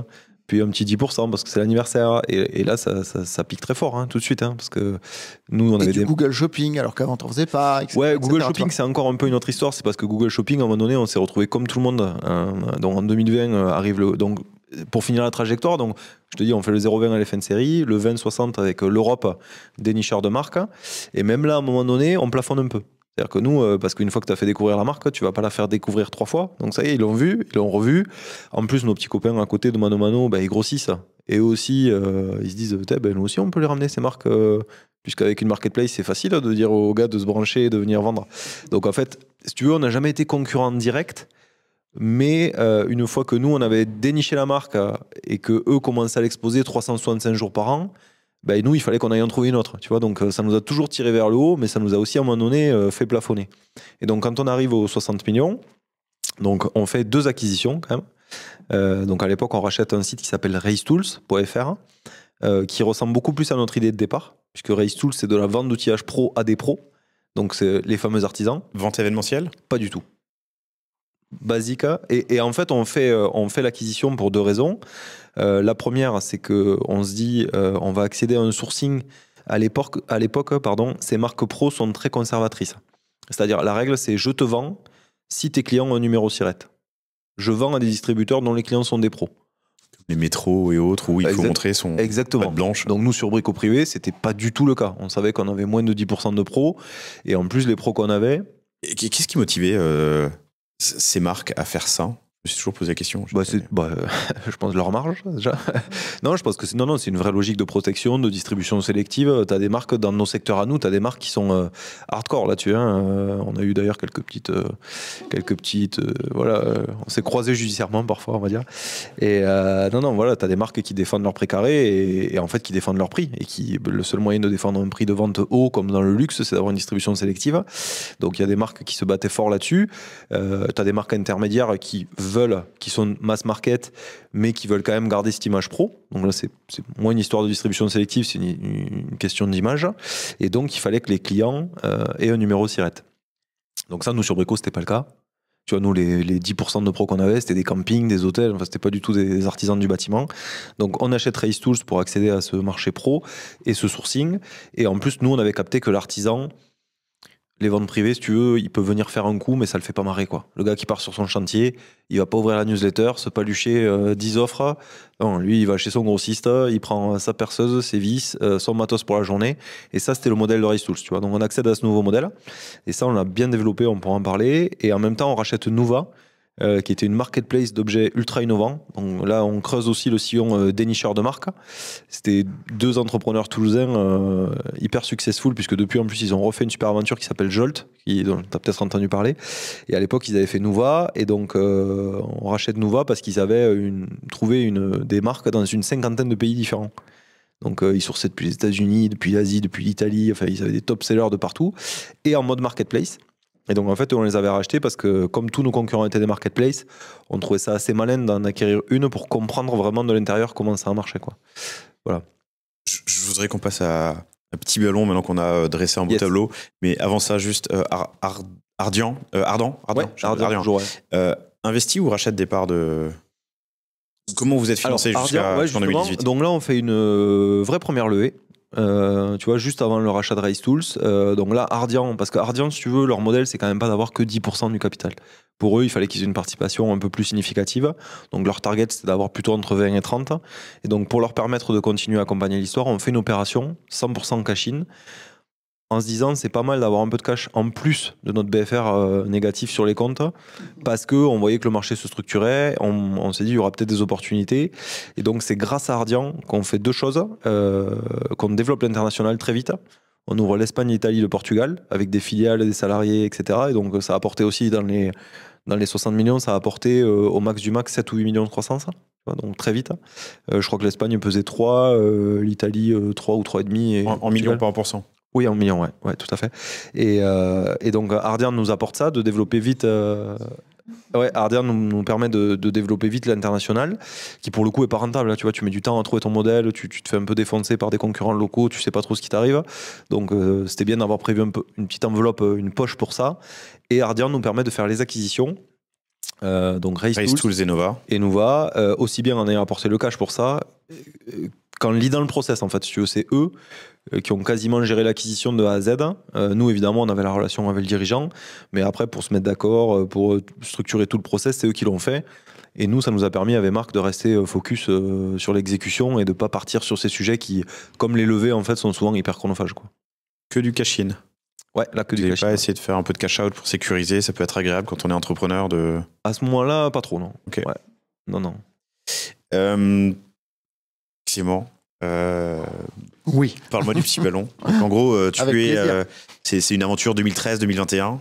Puis un petit 10% parce que c'est l'anniversaire. Et là, ça pique très fort, tout de suite. Parce que nous, on avait du Google Shopping, alors qu'avant, on ne faisait pas. Etc., ouais, Google Shopping, c'est encore un peu une autre histoire. C'est parce que Google Shopping, à un moment donné, on s'est retrouvé comme tout le monde. Donc en 2020, arrive donc, pour finir la trajectoire, donc, je te dis, on fait le 0,20 à l'FN série, le 20-60 avec l'Europe, dénicheur de marque. Et même là, à un moment donné, on plafonne un peu. C'est-à-dire que nous, parce qu'une fois que tu as fait découvrir la marque, tu vas pas la faire découvrir 3 fois. Donc ça y est, ils l'ont vu, ils l'ont revu. En plus, nos petits copains à côté de Mano Mano, ils grossissent. Et eux aussi, ils se disent, nous aussi, on peut les ramener, ces marques. Puisqu'avec une marketplace, c'est facile de dire aux gars de se brancher et de venir vendre. Donc en fait, si tu veux, on n'a jamais été concurrent direct. Mais une fois que nous, on avait déniché la marque et que eux commençaient à l'exposer 365 jours par an, nous, il fallait qu'on aille en trouver une autre. Tu vois, donc ça nous a toujours tiré vers le haut, mais ça nous a aussi à un moment donné fait plafonner. Et donc quand on arrive aux 60 millions, donc on fait 2 acquisitions quand même. Donc à l'époque, on rachète un site qui s'appelle racetools.fr, qui ressemble beaucoup plus à notre idée de départ, puisque Racetools, c'est de la vente d'outillage pro à des pros. Donc c'est les fameux artisans. Vente événementielle? Pas du tout. Basique. Et en fait, on fait l'acquisition pour 2 raisons. La première, c'est qu'on se dit, on va accéder à un sourcing. À l'époque, ces marques pro sont très conservatrices. C'est-à-dire, la règle, c'est je te vends si tes clients ont un numéro SIRET. Je vends à des distributeurs dont les clients sont des pros. Les métros et autres, où il faut montrer son patte blanche. Donc nous, sur Brico Privé, c'était pas du tout le cas. On savait qu'on avait moins de 10% de pros. Et en plus, les pros qu'on avait... Et qu'est-ce qui motivait ces marques à faire ça? Je me suis toujours posé la question. Je pense leur marge, déjà. Non, je pense que c'est une vraie logique de protection, de distribution sélective. Tu as des marques dans nos secteurs à nous, tu as des marques qui sont hardcore là-dessus. On a eu d'ailleurs quelques petites voilà, on s'est croisés judiciairement parfois, on va dire. Et voilà, tu as des marques qui défendent leur précaré et en fait qui défendent leur prix. Et le seul moyen de défendre un prix de vente haut, comme dans le luxe, c'est d'avoir une distribution sélective. Donc il y a des marques qui se battaient fort là-dessus. Tu as des marques intermédiaires qui sont mass market, mais qui veulent quand même garder cette image pro. Donc là, c'est moins une histoire de distribution sélective, c'est une question d'image. Et donc, il fallait que les clients aient un numéro SIRET. Donc ça, nous, sur Brico, c'était pas le cas. Tu vois, nous, les 10% de pros qu'on avait, c'était des campings, des hôtels, enfin, c'était pas du tout des artisans du bâtiment. Donc, on achète Racetools pour accéder à ce marché pro et ce sourcing. Et en plus, nous, on avait capté que l'artisan, les ventes privées, si tu veux, il peut venir faire un coup, mais ça le fait pas marrer, quoi. Le gars qui part sur son chantier, il va pas ouvrir la newsletter, se palucher 10 offres. Non, lui, il va chez son grossiste, il prend sa perceuse, ses vis, son matos pour la journée. Et ça, c'était le modèle de RaceTools, tu vois. Donc, on accède à ce nouveau modèle. Et ça, on l'a bien développé, on pourra en parler. Et en même temps, on rachète Nuva, qui était une marketplace d'objets ultra innovants. Donc là, on creuse aussi le sillon dénicheur de marque. C'était 2 entrepreneurs toulousains hyper successful, puisque depuis, en plus, ils ont refait une super aventure qui s'appelle Jolt, dont tu as peut-être entendu parler. Et à l'époque, ils avaient fait Nuva. Et donc, on rachète Nuva parce qu'ils avaient trouvé des marques dans une 50aine de pays différents. Donc, ils sourçaient depuis les États-Unis, depuis l'Asie, depuis l'Italie. Enfin, ils avaient des top-sellers de partout. Et en mode marketplace. Et donc, en fait, on les avait rachetés parce que, comme tous nos concurrents étaient des marketplaces, on trouvait ça assez malin d'en acquérir une pour comprendre vraiment de l'intérieur comment ça marchait, quoi. Voilà. Je voudrais qu'on passe à un petit ballon maintenant qu'on a dressé un beau tableau. Mais avant ça, juste Ardent. Ouais, Ardent. Investi ou rachète des parts de... Comment vous êtes financé jusqu'à 2018? Donc là, on fait une vraie première levée. Tu vois, juste avant le rachat de RaceTools. Donc là, Ardian, parce que Ardian, si tu veux, leur modèle, c'est quand même pas d'avoir que 10% du capital. Pour eux, il fallait qu'ils aient une participation un peu plus significative. Donc leur target, c'était d'avoir plutôt entre 20 et 30. Et donc pour leur permettre de continuer à accompagner l'histoire, on fait une opération 100% cash-in, en se disant c'est pas mal d'avoir un peu de cash en plus de notre BFR négatif sur les comptes, parce qu'on voyait que le marché se structurait, on s'est dit il y aura peut-être des opportunités, et donc c'est grâce à Ardian qu'on fait 2 choses, qu'on développe l'international très vite. On ouvre l'Espagne, l'Italie, le Portugal, avec des filiales, des salariés, etc. Et donc ça a apporté aussi dans les 60 millions, ça a apporté au max du max 7 ou 8 millions de croissance. Donc très vite. Je crois que l'Espagne pesait 3, l'Italie 3 ou 3,5. En millions, pas en pourcent. Oui, en millions, ouais, tout à fait. Et donc, Ardian nous apporte ça, de développer vite. Ardian nous permet de développer vite l'international, qui pour le coup est pas rentable. Là, tu vois, tu mets du temps à trouver ton modèle, tu te fais un peu défoncer par des concurrents locaux, tu sais pas trop ce qui t'arrive. Donc, c'était bien d'avoir prévu une petite enveloppe, une poche pour ça. Et Ardian nous permet de faire les acquisitions. Donc RaceTools et Nuva, aussi bien en ayant apporté le cash pour ça, qu'en leadant le process, en fait, si tu veux, c'est eux qui ont quasiment géré l'acquisition de A à Z. Nous, évidemment, on avait la relation avec le dirigeant, mais après, pour se mettre d'accord, pour structurer tout le process, c'est eux qui l'ont fait. Et nous, ça nous a permis, avec Marc, de rester focus sur l'exécution et de ne pas partir sur ces sujets qui, comme les levées, en fait, sont souvent hyper chronophages, quoi. Que du cash-in. Ouais, là, que du cash-in. Vous n'avez pas essayé de faire un peu de cash-out pour sécuriser? Ça peut être agréable quand on est entrepreneur de... À ce moment-là, pas trop, non. Ok. Ouais. Non. Clément, oui. Parle-moi du petit ballon. En gros, c'est une aventure 2013-2021.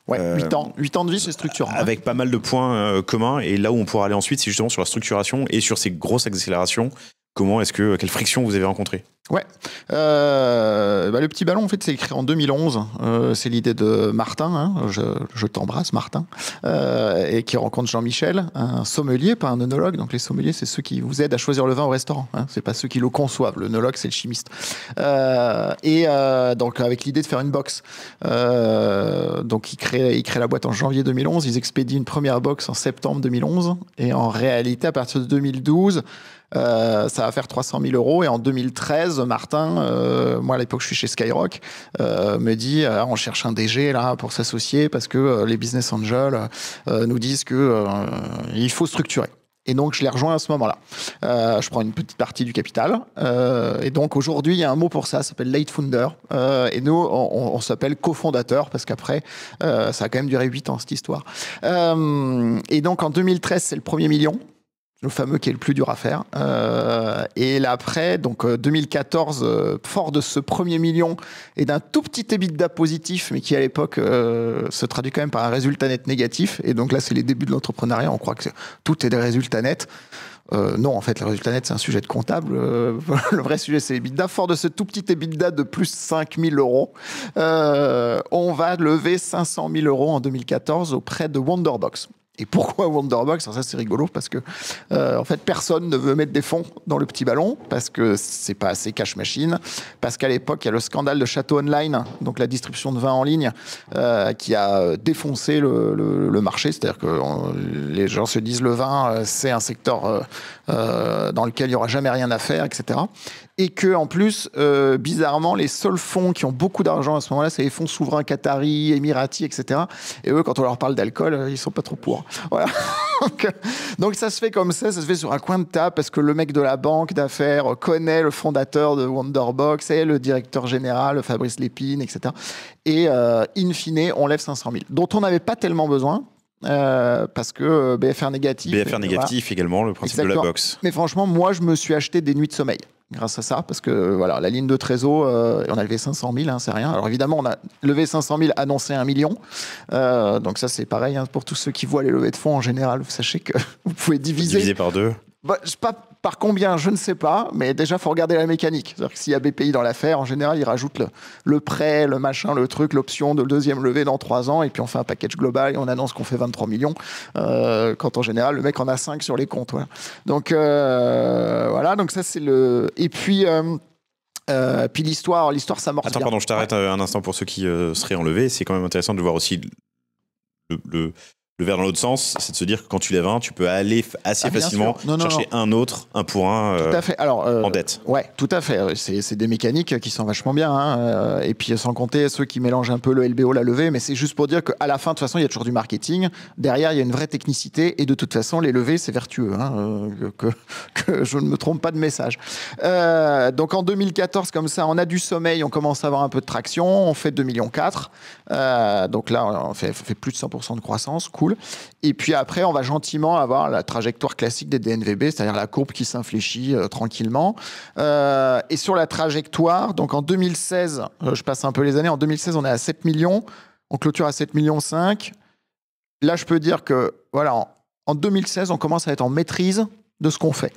Ouais, 8 ans de vie, c'est structurant. Avec pas mal de points communs. Et là où on pourra aller ensuite, c'est justement sur la structuration et sur ces grosses accélérations. Quelle friction vous avez rencontrée? Ouais, le petit ballon, en fait, c'est écrit en 2011. C'est l'idée de Martin, hein, je t'embrasse, Martin, et qui rencontre Jean-Michel, un sommelier, pas un œnologue. Donc les sommeliers, c'est ceux qui vous aident à choisir le vin au restaurant. Hein, c'est pas ceux qui le conçoivent. L'œnologue, c'est le chimiste. Donc avec l'idée de faire une box. Donc il crée la boîte en janvier 2011. Ils expédient une première box en septembre 2011. Et en réalité, à partir de 2012. Ça va faire 300 000 euros. Et en 2013, Martin, moi à l'époque je suis chez Skyrock, me dit on cherche un DG là pour s'associer parce que les business angels nous disent que il faut structurer. Et donc je les rejoins à ce moment-là. Je prends une petite partie du capital. Et donc aujourd'hui il y a un mot pour ça s'appelle late founder. Et nous on s'appelle cofondateur parce qu'après ça a quand même duré 8 ans cette histoire. Et donc en 2013 c'est le premier million. Le fameux qui est le plus dur à faire. Et là après, donc 2014, fort de ce premier million et d'un tout petit EBITDA positif, mais qui à l'époque se traduit quand même par un résultat net négatif. Et donc là, c'est les débuts de l'entrepreneuriat. On croit que tout est des résultats nets. Non, en fait, le résultat net, c'est un sujet de comptable. Le vrai sujet, c'est l'EBITDA. Fort de ce tout petit EBITDA de plus 5 000 euros, on va lever 500 000 euros en 2014 auprès de Wonderbox. Et pourquoi Wonderbox? Alors ça, c'est rigolo parce que, en fait, personne ne veut mettre des fonds dans le petit ballon parce que c'est pas assez cash machine. Parce qu'à l'époque, il y a le scandale de Château Online, donc la distribution de vin en ligne, qui a défoncé le marché. C'est-à-dire que les gens se disent le vin, c'est un secteur dans lequel il n'y aura jamais rien à faire, etc. Et que en plus, bizarrement, les seuls fonds qui ont beaucoup d'argent à ce moment-là, c'est les fonds souverains qataris, émiratis, etc. Et eux, quand on leur parle d'alcool, ils sont pas trop pour. Voilà. Donc ça se fait comme ça se fait sur un coin de table parce que le mec de la banque d'affaires connaît le fondateur de Wonderbox et le directeur général Fabrice Lépine, etc. Et in fine, on lève 500 000, dont on n'avait pas tellement besoin. Parce que BFR négatif. BFR négatif voilà. Également, le principe Exactement. De la box. Mais franchement, moi, je me suis acheté des nuits de sommeil grâce à ça, parce que voilà, la ligne de trésor, on a levé 500 000, hein, c'est rien. Alors évidemment, on a levé 500 000, annoncé 1 million. Donc ça, c'est pareil hein, pour tous ceux qui voient les levées de fonds en général. Vous sachez que vous pouvez diviser par 2. Bah, pas par combien, je ne sais pas, mais déjà, il faut regarder la mécanique. C'est-à-dire que s'il y a BPI dans l'affaire, en général, ils rajoutent le prêt, le machin, le truc, l'option de deuxième levée dans 3 ans, et puis on fait un package global et on annonce qu'on fait 23 millions, quand en général, le mec en a 5 sur les comptes. Voilà. Donc, voilà, donc ça, c'est le... Et puis... puis l'histoire s'amorce. Attends, pardon, je t'arrête un instant pour ceux qui seraient enlevés. C'est quand même intéressant de voir aussi le verre dans l'autre sens, c'est de se dire que quand tu lèves un, tu peux aller assez facilement chercher un autre, un pour un, tout à fait. Alors, en dette. Ouais, tout à fait. C'est des mécaniques qui sont vachement bien. Hein. Et puis, sans compter ceux qui mélangent un peu le LBO, la levée. Mais c'est juste pour dire qu'à la fin, de toute façon, il y a toujours du marketing. Derrière, il y a une vraie technicité. Et de toute façon, les levées, c'est vertueux. Hein, que je ne me trompe pas de message. Donc, en 2014, comme ça, on a du sommeil. On commence à avoir un peu de traction. On fait 2,4 millions. Donc là, on fait plus de 100% de croissance. Cool. Et puis après, on va gentiment avoir la trajectoire classique des DNVB, c'est-à-dire la courbe qui s'infléchit tranquillement. Et sur la trajectoire, donc en 2016, je passe un peu les années, en 2016, on est à 7 millions, on clôture à 7,5 millions. Là, je peux dire que, voilà, en 2016, on commence à être en maîtrise de ce qu'on fait.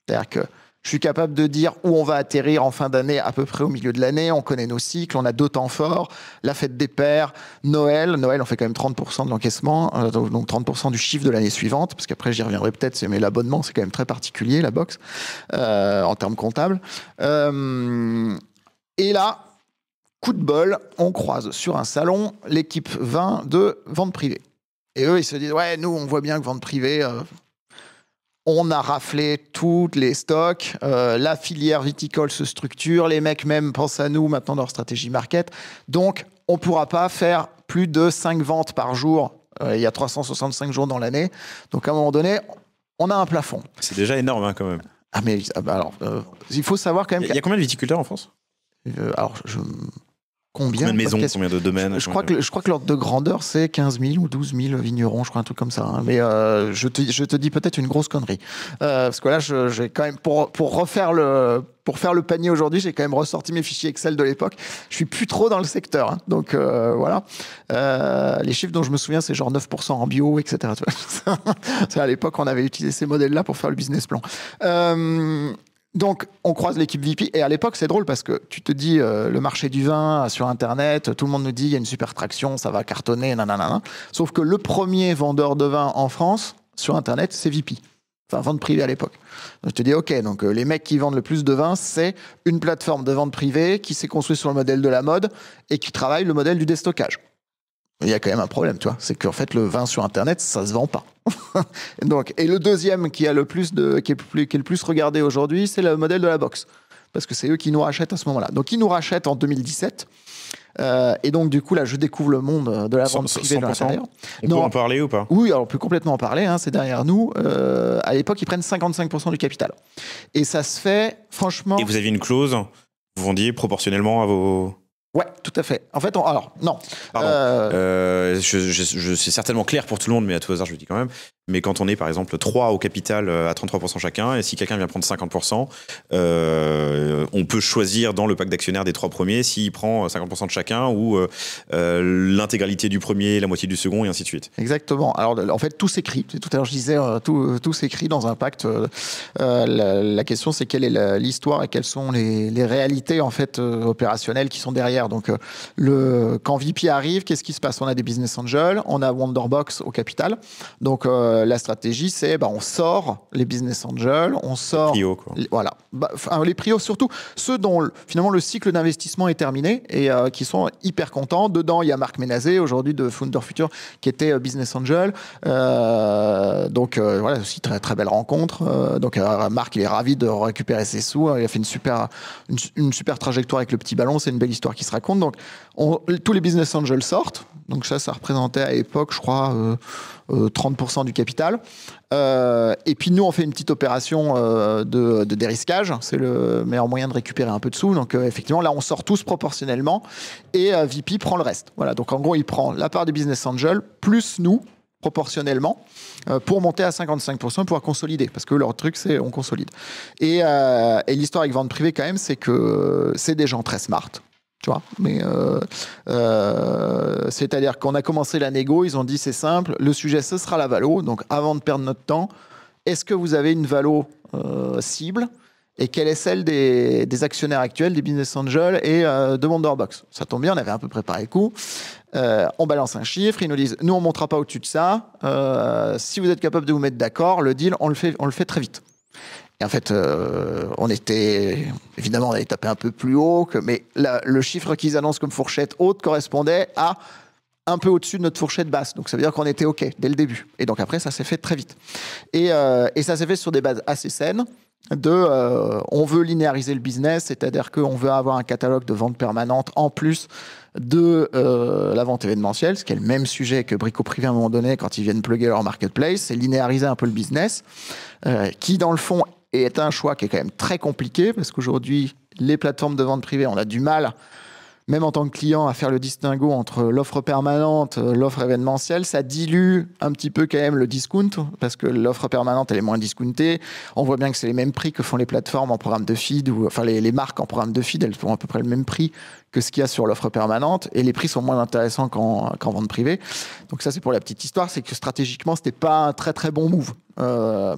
C'est-à-dire que je suis capable de dire où on va atterrir en fin d'année, à peu près au milieu de l'année. On connaît nos cycles, on a 2 temps forts, la fête des pères, Noël. Noël, on fait quand même 30% de l'encaissement, donc 30% du chiffre de l'année suivante, parce qu'après, j'y reviendrai peut-être, mais l'abonnement, c'est quand même très particulier, la box, en termes comptables. Et là, coup de bol, on croise sur un salon l'équipe 20 de vente privée. Et eux, ils se disent, ouais, nous, on voit bien que vente privée... on a raflé tous les stocks, la filière viticole se structure, les mecs même pensent à nous maintenant dans leur stratégie market. Donc, on ne pourra pas faire plus de 5 ventes par jour. Il y a 365 jours dans l'année. Donc, à un moment donné, on a un plafond. C'est déjà énorme hein, quand même. Ah, mais alors, il faut savoir quand même... Il y a combien de viticulteurs en France ? Alors, combien de maisons, combien de domaines je crois que l'ordre de grandeur, c'est 15 000 ou 12 000 vignerons, je crois, un truc comme ça. Hein. Mais je te dis peut-être une grosse connerie. Parce que là, j'ai quand même, pour faire le panier aujourd'hui, j'ai quand même ressorti mes fichiers Excel de l'époque. Je suis plus trop dans le secteur. Hein. Donc, voilà. Les chiffres dont je me souviens, c'est genre 9% en bio, etc. À l'époque, on avait utilisé ces modèles-là pour faire le business plan. Donc, on croise l'équipe VP. Et à l'époque, c'est drôle parce que tu te dis, le marché du vin sur Internet, tout le monde nous dit, il y a une super traction, ça va cartonner, nanana. Sauf que le premier vendeur de vin en France, sur Internet, c'est VP. Enfin, vente privée à l'époque. Donc, je te dis, OK, donc les mecs qui vendent le plus de vin, c'est une plateforme de vente privée qui s'est construite sur le modèle de la mode et qui travaille le modèle du déstockage. Il y a quand même un problème, tu vois. C'est qu'en fait, le vin sur Internet, ça se vend pas. Donc, et le deuxième qui est le plus regardé aujourd'hui, c'est le modèle de la box. Parce que c'est eux qui nous rachètent à ce moment-là. Donc, ils nous rachètent en 2017. Et donc, du coup, là, je découvre le monde de la vente privée de l'intérieur. On peut en parler ou pas ? Oui, alors on peut complètement en parler. Hein, c'est derrière nous. À l'époque, ils prennent 55% du capital. Et ça se fait, franchement... Et vous aviez une clause, vous vendiez proportionnellement à vos... Ouais, tout à fait. En fait, alors, non. Pardon. C'est certainement clair pour tout le monde, mais à tout hasard, je le dis quand même. Mais quand on est, par exemple, 3 au capital à 33% chacun, et si quelqu'un vient prendre 50%, on peut choisir dans le pack d'actionnaires des 3 premiers s'il prend 50% de chacun ou l'intégralité du premier, la moitié du second, et ainsi de suite. Exactement. Alors, en fait, tout s'écrit. Tout à l'heure, je disais, tout s'écrit dans un pacte. La question, c'est quelle est l'histoire et quelles sont les réalités, en fait, opérationnelles qui sont derrière. Donc, quand VP arrive, qu'est-ce qui se passe ? On a des business angels, on a Wonderbox au capital. Donc, la stratégie, c'est on sort les business angels, on sort... Les prios, quoi. Voilà. Les prios, surtout ceux dont, finalement, le cycle d'investissement est terminé et qui sont hyper contents. Dedans, il y a Marc Ménazé, aujourd'hui de Founder Future, qui était business angel. Donc voilà, aussi très très belle rencontre. Donc Marc, il est ravi de récupérer ses sous. Il a fait une super trajectoire avec le petit ballon. C'est une belle histoire qui se raconte. Donc tous les business angels sortent. Donc ça représentait à l'époque, je crois, 30% du capital. Et puis nous, on fait une petite opération de dérisquage. C'est le meilleur moyen de récupérer un peu de sous. Donc effectivement, là, on sort tous proportionnellement et VP prend le reste. Voilà. Donc en gros, il prend la part des business angels plus nous, proportionnellement, pour monter à 55%, pouvoir consolider. Parce que leur truc, c'est on consolide. Et l'histoire avec vente privée, quand même, c'est que c'est des gens très smart. Tu vois, mais c'est-à-dire qu'on a commencé la négo, ils ont dit c'est simple, le sujet ce sera la valo, donc avant de perdre notre temps, est-ce que vous avez une valo cible et quelle est celle des actionnaires actuels, des business angels et de Wonderbox? Ça tombe bien, on avait un peu préparé le coup. On balance un chiffre, ils nous disent nous on ne montera pas au-dessus de ça, si vous êtes capable de vous mettre d'accord, le deal on le fait très vite. Et en fait, on allait taper un peu plus haut, mais le chiffre qu'ils annoncent comme fourchette haute correspondait à un peu au-dessus de notre fourchette basse. Donc ça veut dire qu'on était OK dès le début. Et donc après, ça s'est fait très vite. Et ça s'est fait sur des bases assez saines on veut linéariser le business, c'est-à-dire qu'on veut avoir un catalogue de vente permanente en plus de la vente événementielle, ce qui est le même sujet que Brico Privé à un moment donné quand ils viennent plugger leur marketplace, c'est linéariser un peu le business, qui dans le fond est un choix qui est quand même très compliqué, parce qu'aujourd'hui, les plateformes de vente privée, on a du mal, même en tant que client, à faire le distinguo entre l'offre permanente, l'offre événementielle. Ça dilue un petit peu quand même le discount, parce que l'offre permanente, elle est moins discountée. On voit bien que c'est les mêmes prix que font les plateformes en programme de feed, ou enfin les marques en programme de feed, elles font à peu près le même prix que ce qu'il y a sur l'offre permanente, et les prix sont moins intéressants qu'en vente privée. Donc ça, c'est pour la petite histoire, c'est que stratégiquement, c'était pas un très très bon move.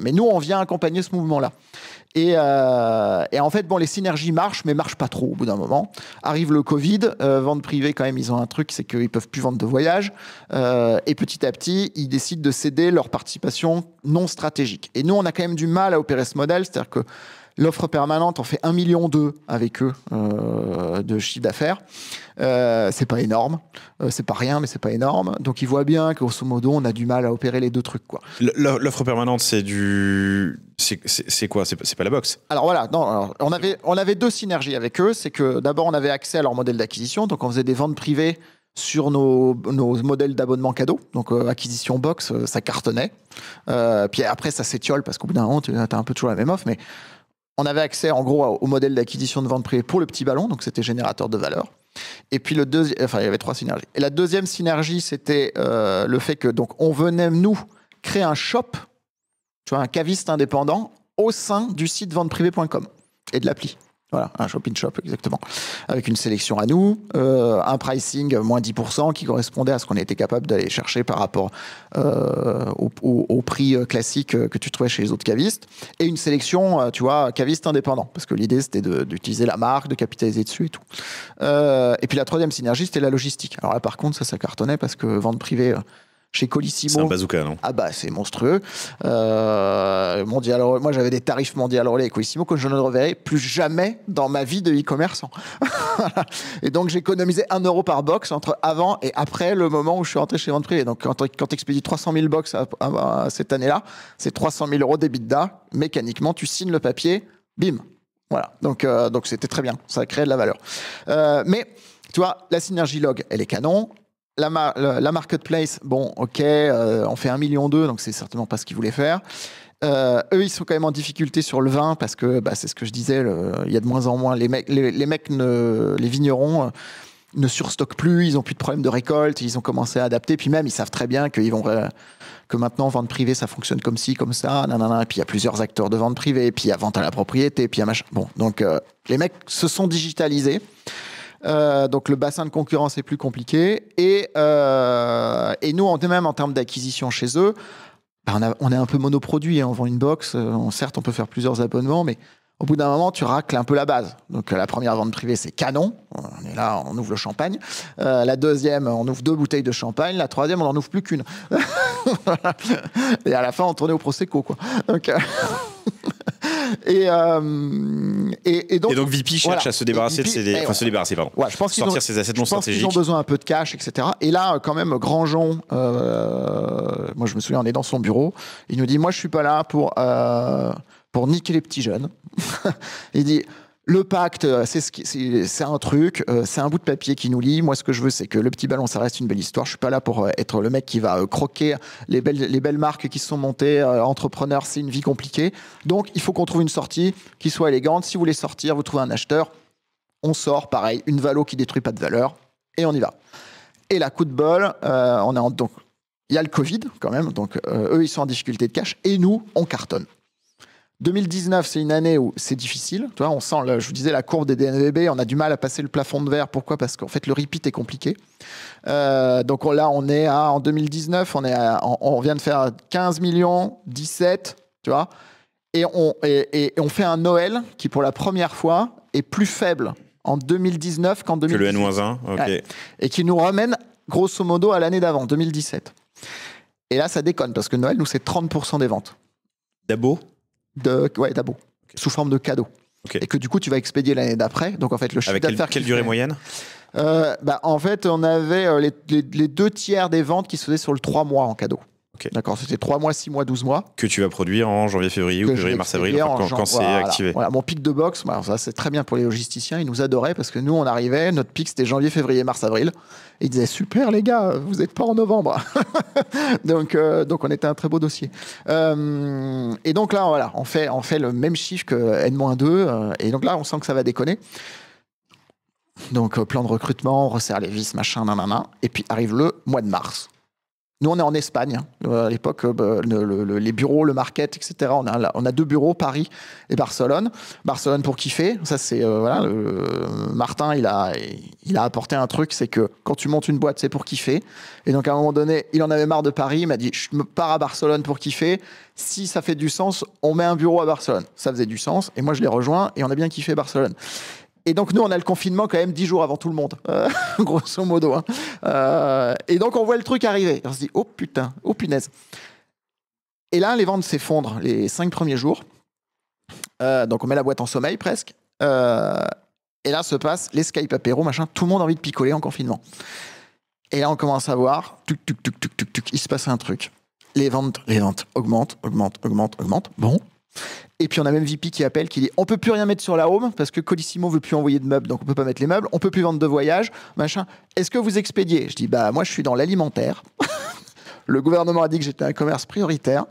Mais nous, on vient accompagner ce mouvement-là. Et en fait, bon, les synergies marchent, mais marchent pas trop au bout d'un moment. Arrive le Covid, vente privée quand même, ils ont un truc, c'est qu'ils peuvent plus vendre de voyages. Et petit à petit, ils décident de céder leur participation non stratégique. Et nous, on a quand même du mal à opérer ce modèle, c'est-à-dire que l'offre permanente, on fait 1,2 million avec eux de chiffre d'affaires. C'est pas énorme. C'est pas rien, mais c'est pas énorme. Donc, ils voient bien que, grosso modo, on a du mal à opérer les deux trucs, quoi. L'offre permanente, c'est quoi? C'est pas la box? Alors voilà, non, alors, on avait deux synergies avec eux. C'est que d'abord, on avait accès à leur modèle d'acquisition. Donc, on faisait des ventes privées sur nos modèles d'abonnement cadeau. Donc, acquisition box, ça cartonnait. Puis après, ça s'étiole parce qu'au bout d'un moment, tu as un peu toujours la même offre, mais on avait accès en gros au modèle d'acquisition de vente privée pour le petit ballon, donc c'était générateur de valeur. Et puis il y avait 3 synergies. Et la deuxième synergie, c'était le fait que donc on venait nous créer un shop, tu vois, un caviste indépendant au sein du site venteprivée.com et de l'appli. Voilà, un shop-in-shop, exactement. Avec une sélection à nous, un pricing moins 10% qui correspondait à ce qu'on était capable d'aller chercher par rapport au prix classique que tu trouvais chez les autres cavistes. Et une sélection, tu vois, caviste indépendant. Parce que l'idée, c'était d'utiliser la marque, de capitaliser dessus et tout. Et puis la troisième synergie, c'était la logistique. Alors là, par contre, ça cartonnait parce que vente privée... Chez Colissimo. C'est un bazooka, non? Ah bah c'est monstrueux. Mondial, moi j'avais des tarifs mondial relais avec Colissimo que je ne reverrai plus jamais dans ma vie de e-commerçant. Et donc j'économisais 1 euro par box entre avant et après le moment où je suis rentré chez Vente Privée. Donc quand tu expédies 300 000 box cette année-là, c'est 300 000 euros d'EBITDA. Mécaniquement, tu signes le papier, bim. Voilà. Donc c'était très bien. Ça a créé de la valeur. Mais tu vois, la synergie log, elle est canon. La marketplace, bon, ok, on fait 1,2 million, donc c'est certainement pas ce qu'ils voulaient faire. Eux, ils sont quand même en difficulté sur le vin parce que, c'est ce que je disais, il y a de moins en moins. Les vignerons ne surstockent plus, ils ont plus de problèmes de récolte, ils ont commencé à adapter. Puis même, ils savent très bien que maintenant, vente privée, ça fonctionne comme ci, comme ça, nanana. Et puis il y a plusieurs acteurs de vente privée, puis il y a vente à la propriété, puis il y a machin. Bon, donc les mecs se sont digitalisés. Donc le bassin de concurrence est plus compliqué et nous même en termes d'acquisition chez eux, on est un peu monoproduit, hein. On vend une box, certes on peut faire plusieurs abonnements, mais au bout d'un moment tu racles un peu la base. Donc la première vente privée c'est canon, on est là, on ouvre le champagne. La deuxième on ouvre 2 bouteilles de champagne, la troisième on n'en ouvre plus qu'une. Et à la fin on tournait au prosecco, quoi. Donc Et donc VP cherche voilà. à se débarrasser VP, de ses... se débarrasser, pardon. Ouais, je pense sortir ses assets non stratégiques. Ils ont besoin un peu de cash, etc. Et là, quand même, Grandjean, moi je me souviens, on est dans son bureau, il nous dit, moi je suis pas là pour niquer les petits jeunes. Il dit, le pacte, c'est un truc, c'est un bout de papier qui nous lie. Moi, ce que je veux, c'est que le petit ballon, ça reste une belle histoire. Je suis pas là pour être le mec qui va croquer les belles marques qui se sont montées. Entrepreneur, c'est une vie compliquée. Donc, il faut qu'on trouve une sortie qui soit élégante. Si vous voulez sortir, vous trouvez un acheteur. On sort, pareil, une valo qui détruit pas de valeur, et on y va. Et là, coup de bol, donc il y a le Covid quand même. Donc, eux, ils sont en difficulté de cash, et nous, on cartonne. 2019, c'est une année où c'est difficile. Tu vois, on sent, je vous disais, la courbe des DNVB, on a du mal à passer le plafond de verre. Pourquoi ? Parce qu'en fait, le repeat est compliqué. Donc là, on est en 2019, on vient de faire 15 millions, 17, tu vois, et on fait un Noël qui, pour la première fois, est plus faible en 2019 qu'en 2018. Que le N-1, ok. Ouais. Et qui nous ramène, grosso modo, à l'année d'avant, 2017. Et là, ça déconne, parce que Noël, nous, c'est 30% des ventes. Dabo ? Ouais, d'abo, okay. Sous forme de cadeau. Okay. Et que du coup, tu vas expédier l'année d'après. Donc en fait, le chiffre d'affaires. Quelle durée moyenne ? En fait, on avait les 2 tiers des ventes qui se faisaient sur le 3 mois en cadeau. Okay. D'accord, c'était 3 mois, 6 mois, 12 mois. Que tu vas produire en janvier, février ou février, mars, avril, quand c'est activé. Voilà, mon pic de box, ça c'est très bien pour les logisticiens, ils nous adoraient parce que nous, on arrivait, notre pic c'était janvier, février, mars, avril. Et ils disaient, super les gars, vous n'êtes pas en novembre. donc on était un très beau dossier. Et donc là, voilà, on fait le même chiffre que N-2. Et donc là, on sent que ça va déconner. Donc plan de recrutement, on resserre les vis, machin, nanana. Et puis arrive le mois de mars. Nous, on est en Espagne. À l'époque, les bureaux, le market, etc. On a 2 bureaux, Paris et Barcelone. Barcelone pour kiffer. Ça, c'est Martin, il a apporté un truc, c'est que quand tu montes une boîte, c'est pour kiffer. Et donc, à un moment donné, il en avait marre de Paris. Il m'a dit, je me pars à Barcelone pour kiffer. Si ça fait du sens, on met un bureau à Barcelone. Ça faisait du sens. Et moi, je l'ai rejoint et on a bien kiffé Barcelone. Et donc, nous, on a le confinement quand même 10 jours avant tout le monde, grosso modo. Hein. Et donc, on voit le truc arriver. On se dit, oh putain, oh punaise. Et là, les ventes s'effondrent les 5 premiers jours. Donc, on met la boîte en sommeil presque. Et là, se passe les Skype apéro, machin. Tout le monde a envie de picoler en confinement. Et là, on commence à voir, il se passe un truc. Les ventes augmentent. Bon. Et puis on a même VP qui appelle, qui dit on peut plus rien mettre sur la home parce que Colissimo veut plus envoyer de meubles, donc on peut pas mettre les meubles, on peut plus vendre de voyages, machin. Est-ce que vous expédiez ? Je dis bah moi je suis dans l'alimentaire. Le gouvernement a dit que j'étais un commerce prioritaire,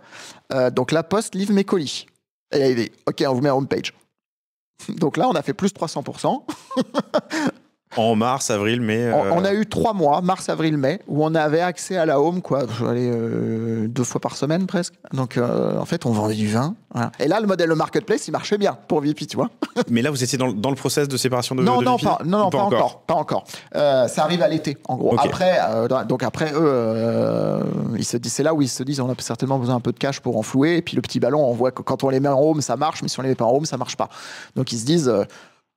donc la Poste livre mes colis. Et il a dit ok, on vous met en homepage. Donc là on a fait plus 300%. En mars, avril, mai. On a eu 3 mois, mars, avril, mai, où on avait accès à la home, quoi, 2 fois par semaine presque. Donc en fait, on vendait du vin. Voilà. Et là, le modèle de marketplace, il marchait bien pour VP, tu vois. Mais là, vous étiez dans le process de séparation de non, VP ? Pas encore. Ça arrive à l'été, en gros. Okay. Après, eux, c'est là où ils se disent, on a certainement besoin un peu de cash pour enflouer. Et puis le petit ballon, on voit que quand on les met en home, ça marche, mais si on les met pas en home, ça marche pas. Donc ils se disent.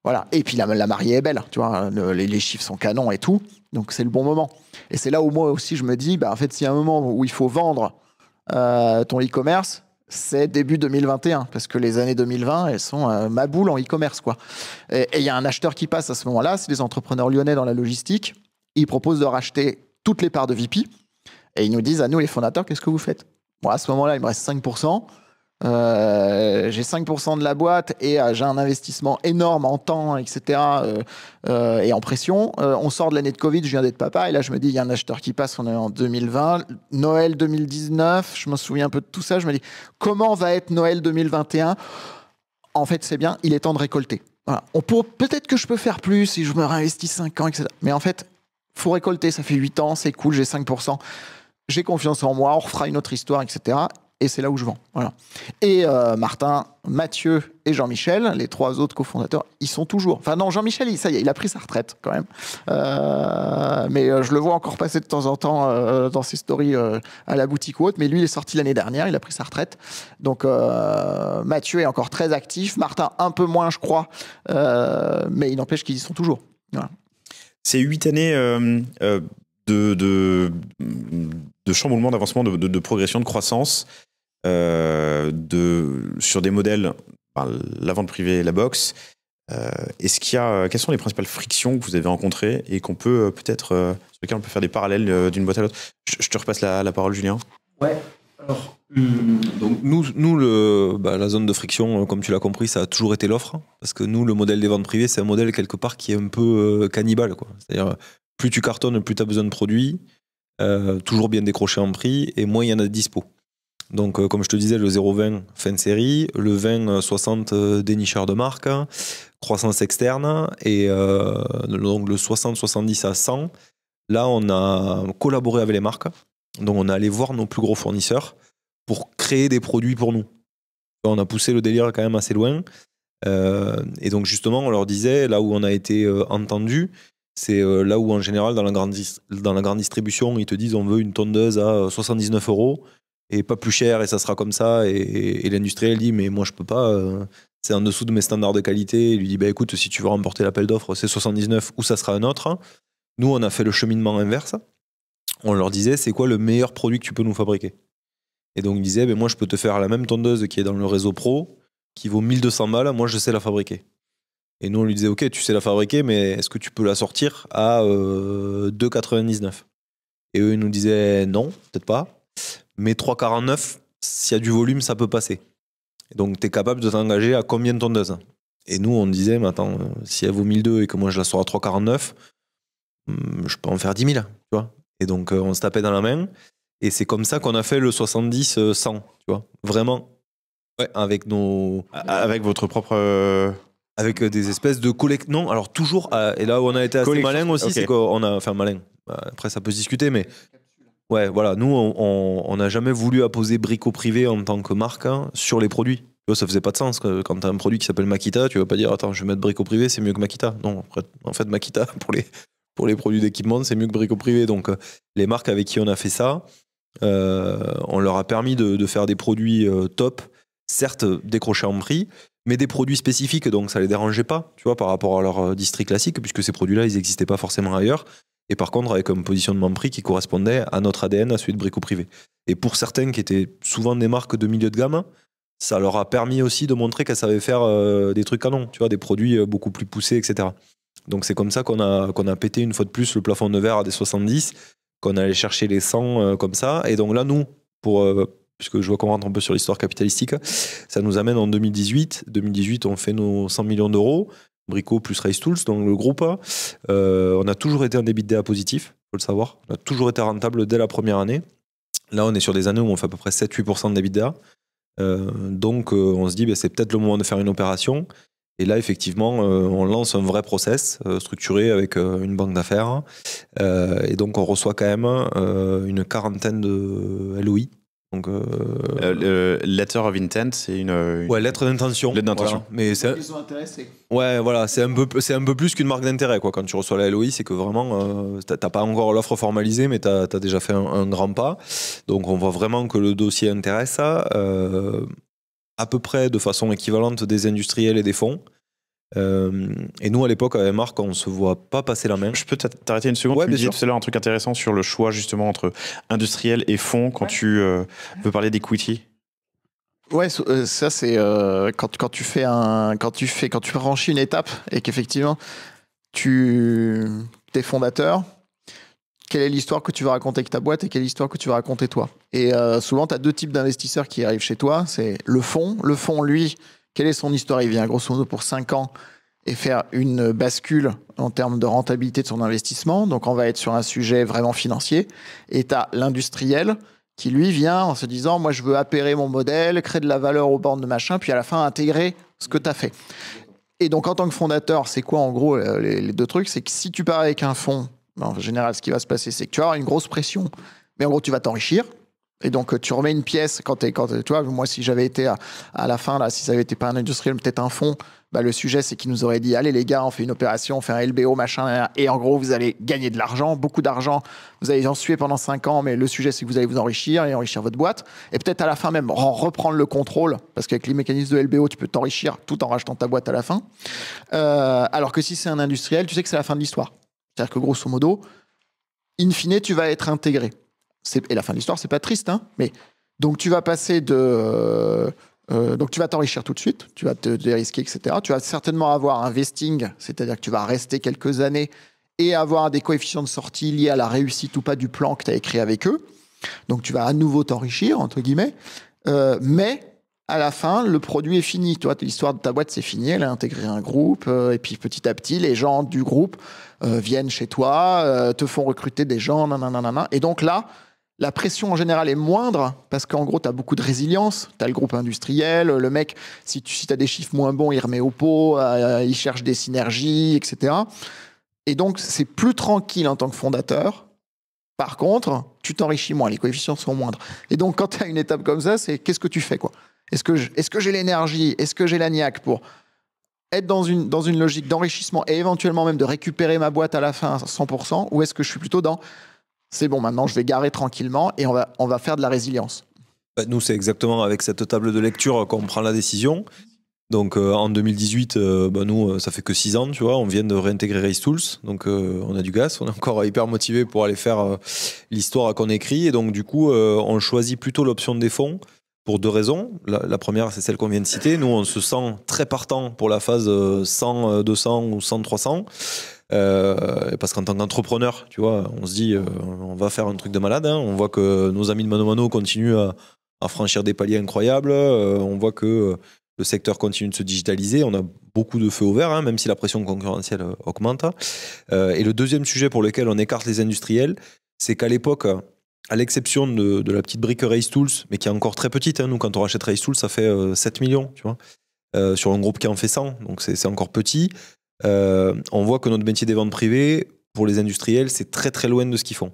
Voilà. Et puis la mariée est belle, tu vois, les chiffres sont canons et tout, donc c'est le bon moment. Et c'est là où moi aussi je me dis, en fait, s'il y a un moment où il faut vendre ton e-commerce, c'est début 2021, parce que les années 2020, elles sont ma boule en e-commerce, quoi. Et il y a un acheteur qui passe à ce moment-là, c'est des entrepreneurs lyonnais dans la logistique, ils proposent de racheter toutes les parts de VP, et ils nous disent à nous les fondateurs, qu'est-ce que vous faites ? Bon, à ce moment-là, il me reste 5%. J'ai 5% de la boîte et j'ai un investissement énorme en temps, etc. Et en pression. On sort de l'année de Covid, je viens d'être papa et là je me dis il y a un acheteur qui passe, on est en 2020, Noël 2019, je me souviens un peu de tout ça, je me dis comment va être Noël 2021 ? En fait c'est bien, il est temps de récolter. Voilà. Peut-être que je peux faire plus si je me réinvestis 5 ans, etc. Mais en fait, faut récolter, ça fait 8 ans, c'est cool, j'ai 5%. J'ai confiance en moi, on refera une autre histoire, etc. Et c'est là où je vends. Voilà. Et Martin, Mathieu et Jean-Michel, les 3 autres cofondateurs, ils sont toujours. Enfin non, Jean-Michel, ça y est, il a pris sa retraite quand même. Mais je le vois encore passer de temps en temps dans ses stories à la boutique ou autre. Mais lui, il est sorti l'année dernière, il a pris sa retraite. Donc Mathieu est encore très actif, Martin un peu moins, je crois. Mais il n'empêche qu'ils y sont toujours. Voilà. C'est 8 années de chamboulement, d'avancement, de progression, de croissance sur des modèles la vente privée et la boxe. Quelles sont les principales frictions que vous avez rencontrées et qu'on peut peut-être sur lesquelles on peut faire des parallèles d'une boîte à l'autre? Je te repasse la parole, Julien. Ouais. Alors, donc nous la zone de friction, comme tu l'as compris, ça a toujours été l'offre, parce que nous, le modèle des ventes privées, c'est un modèle quelque part qui est un peu cannibale, quoi. C'est-à-dire, plus tu cartonnes, plus tu as besoin de produits, toujours bien décroché en prix, et moins il y en a de dispo. Donc, comme je te disais, le 0,20 fin de série, le 20-60 dénicheur de marque, croissance externe, et donc le 60-70 à 100. Là, on a collaboré avec les marques. Donc, on est allé voir nos plus gros fournisseurs pour créer des produits pour nous. On a poussé le délire quand même assez loin. Et donc, justement, on leur disait, là où on a été entendu, c'est là où, en général, dans la grande distribution, ils te disent on veut une tondeuse à 79 € et pas plus cher, et ça sera comme ça. Et l'industriel dit mais moi, je peux pas. C'est en dessous de mes standards de qualité. Il lui dit bah, écoute, si tu veux remporter l'appel d'offres, c'est 79 ou ça sera un autre. Nous, on a fait le cheminement inverse. On leur disait c'est quoi le meilleur produit que tu peux nous fabriquer. Et donc ils disaient ben moi je peux te faire la même tondeuse qui est dans le réseau pro qui vaut 1200 balles, moi je sais la fabriquer. Et nous on lui disait ok tu sais la fabriquer mais est-ce que tu peux la sortir à 2,99 €. Et eux ils nous disaient non peut-être pas, mais 3,49 s'il y a du volume ça peut passer. Et donc tu es capable de t'engager à combien de tondeuses. Et nous on disait mais attends si elle vaut 1200 et que moi je la sors à 3,49 je peux en faire 10 000 tu vois. Et donc, on se tapait dans la main. Et c'est comme ça qu'on a fait le 70-100, tu vois. Vraiment. Ouais, avec nos... Avec votre propre... Avec des espèces de collecte... Non, alors toujours... et là où on a été assez malin aussi, c'est qu'on a... Enfin, malin. Après, ça peut se discuter, mais... Ouais, voilà. Nous, on n'a jamais voulu apposer Brico Privé en tant que marque sur les produits. Tu vois, ça faisait pas de sens. Quand tu as un produit qui s'appelle Makita, tu vas pas dire, attends, je vais mettre Brico Privé, c'est mieux que Makita. Non, en fait, Makita, pour les produits d'équipement, c'est mieux que Brico Privé. Donc, les marques avec qui on a fait ça, on leur a permis de faire des produits top, certes décrochés en prix, mais des produits spécifiques, donc ça les dérangeait pas, tu vois, par rapport à leur distri classique, puisque ces produits-là, ils n'existaient pas forcément ailleurs. Et par contre, avec un positionnement de prix qui correspondait à notre ADN, à celui de Brico Privé. Et pour certains qui étaient souvent des marques de milieu de gamme, ça leur a permis aussi de montrer qu'elles savaient faire des trucs canons, tu vois, des produits beaucoup plus poussés, etc. Donc c'est comme ça qu'on a pété une fois de plus le plafond de verre à des 70, qu'on allait chercher les 100 comme ça. Et donc là, nous, puisque je vois qu'on rentre un peu sur l'histoire capitalistique, ça nous amène en 2018. 2018, on fait nos 100 millions d'euros, Brico plus Race Tools, donc le groupe. On a toujours été un EBITDA positif, il faut le savoir. On a toujours été rentable dès la première année. Là, on est sur des années où on fait à peu près 7-8% d'EBITDA. Donc on se dit, c'est peut-être le moment de faire une opération. Et là, effectivement, on lance un vrai process structuré avec une banque d'affaires. Et donc, on reçoit quand même une quarantaine de LOI. Donc, letter of intent, c'est une... Ouais, lettre d'intention. Lettre d'intention. Voilà. Mais ils sont intéressés. Ouais, voilà, c'est un peu plus qu'une marque d'intérêt, quoi. Quand tu reçois la LOI, c'est que vraiment, t'as pas encore l'offre formalisée, mais t'as déjà fait un grand pas. Donc, on voit vraiment que le dossier intéresse à peu près de façon équivalente des industriels et des fonds. Et nous, à l'époque, avec Marc, on se voit pas passer la main. Je peux t'arrêter une seconde? Ouais, tu me disais tout à l'heure un truc intéressant sur le choix justement entre industriel et fonds quand tu veux parler d'equity. Ouais, ça c'est quand tu franchis une étape et qu'effectivement t'es fondateur. Quelle est l'histoire que tu vas raconter avec ta boîte et quelle est l'histoire que tu vas raconter toi? Et souvent, tu as deux types d'investisseurs qui arrivent chez toi. C'est le fonds. Le fonds, lui, quelle est son histoire? Il vient grosso modo pour 5 ans et faire une bascule en termes de rentabilité de son investissement. Donc, on va être sur un sujet vraiment financier. Et tu as l'industriel qui, lui, vient en se disant, moi, je veux appairer mon modèle, créer de la valeur aux bornes de machin, puis à la fin, intégrer ce que tu as fait. Et donc, en tant que fondateur, c'est quoi, en gros, les deux trucs? C'est que si tu pars avec un fonds, en général, ce qui va se passer, c'est que tu vas avoir une grosse pression. Mais en gros, tu vas t'enrichir. Et donc, tu remets une pièce. Tu vois, moi, si j'avais été à la fin, là, si ça avait été pas un industriel, peut-être un fonds, bah, le sujet, c'est qu'ils nous auraient dit, allez, les gars, on fait une opération, on fait un LBO, machin. Et en gros, vous allez gagner de l'argent, beaucoup d'argent. Vous allez en suer pendant 5 ans. Mais le sujet, c'est que vous allez vous enrichir et enrichir votre boîte. Et peut-être à la fin même, reprendre le contrôle. Parce qu'avec les mécanismes de LBO, tu peux t'enrichir tout en rachetant ta boîte à la fin. Alors que si c'est un industriel, tu sais que c'est la fin de l'histoire. C'est-à-dire que grosso modo, in fine, tu vas être intégré. Et la fin de l'histoire, c'est pas triste, hein, mais donc tu vas passer de Donc tu vas t'enrichir tout de suite, tu vas te dérisquer, etc. Tu vas certainement avoir un vesting, c'est-à-dire que tu vas rester quelques années et avoir des coefficients de sortie liés à la réussite ou pas du plan que tu as écrit avec eux. Donc tu vas à nouveau t'enrichir, entre guillemets. Mais à la fin, le produit est fini. Toi, l'histoire de ta boîte, c'est fini. Elle a intégré un groupe. Et puis petit à petit, les gens du groupe viennent chez toi, te font recruter des gens. Nanana. Et donc là, la pression en général est moindre parce qu'en gros, tu as beaucoup de résilience. Tu as le groupe industriel. Le mec, si tu as des chiffres moins bons, il remet au pot. Il cherche des synergies, etc. Et donc, c'est plus tranquille en tant que fondateur. Par contre, tu t'enrichis moins. Les coefficients sont moindres. Et donc, quand tu as une étape comme ça, c'est qu'est-ce que tu fais, quoi? Est-ce que j'ai l'énergie? Est-ce que j'ai la niaque pour être dans une logique d'enrichissement et éventuellement même de récupérer ma boîte à la fin à 100%? Ou est-ce que je suis plutôt dans c'est bon, maintenant je vais garer tranquillement et on va faire de la résilience? Nous, c'est exactement avec cette table de lecture qu'on prend la décision. Donc en 2018, nous, ça fait que 6 ans, tu vois, on vient de réintégrer Race Tools, donc on a du gaz, on est encore hyper motivé pour aller faire l'histoire qu'on écrit, et donc du coup, on choisit plutôt l'option des fonds pour 2 raisons. La première, c'est celle qu'on vient de citer. Nous, on se sent très partant pour la phase 100, 200 ou 100, 300. Parce qu'en tant qu'entrepreneur, tu vois, on se dit on va faire un truc de malade, hein. On voit que nos amis de Mano Mano continuent à franchir des paliers incroyables, on voit que le secteur continue de se digitaliser, on a beaucoup de feux au vert, hein, même si la pression concurrentielle augmente. Et le deuxième sujet pour lequel on écarte les industriels, c'est qu'à l'époque, à l'exception de la petite brique Race Tools, mais qui est encore très petite, hein, nous quand on rachète Race Tools, ça fait 7 millions, tu vois, sur un groupe qui en fait 100, donc c'est encore petit. On voit que notre métier des ventes privées, pour les industriels, c'est très très loin de ce qu'ils font.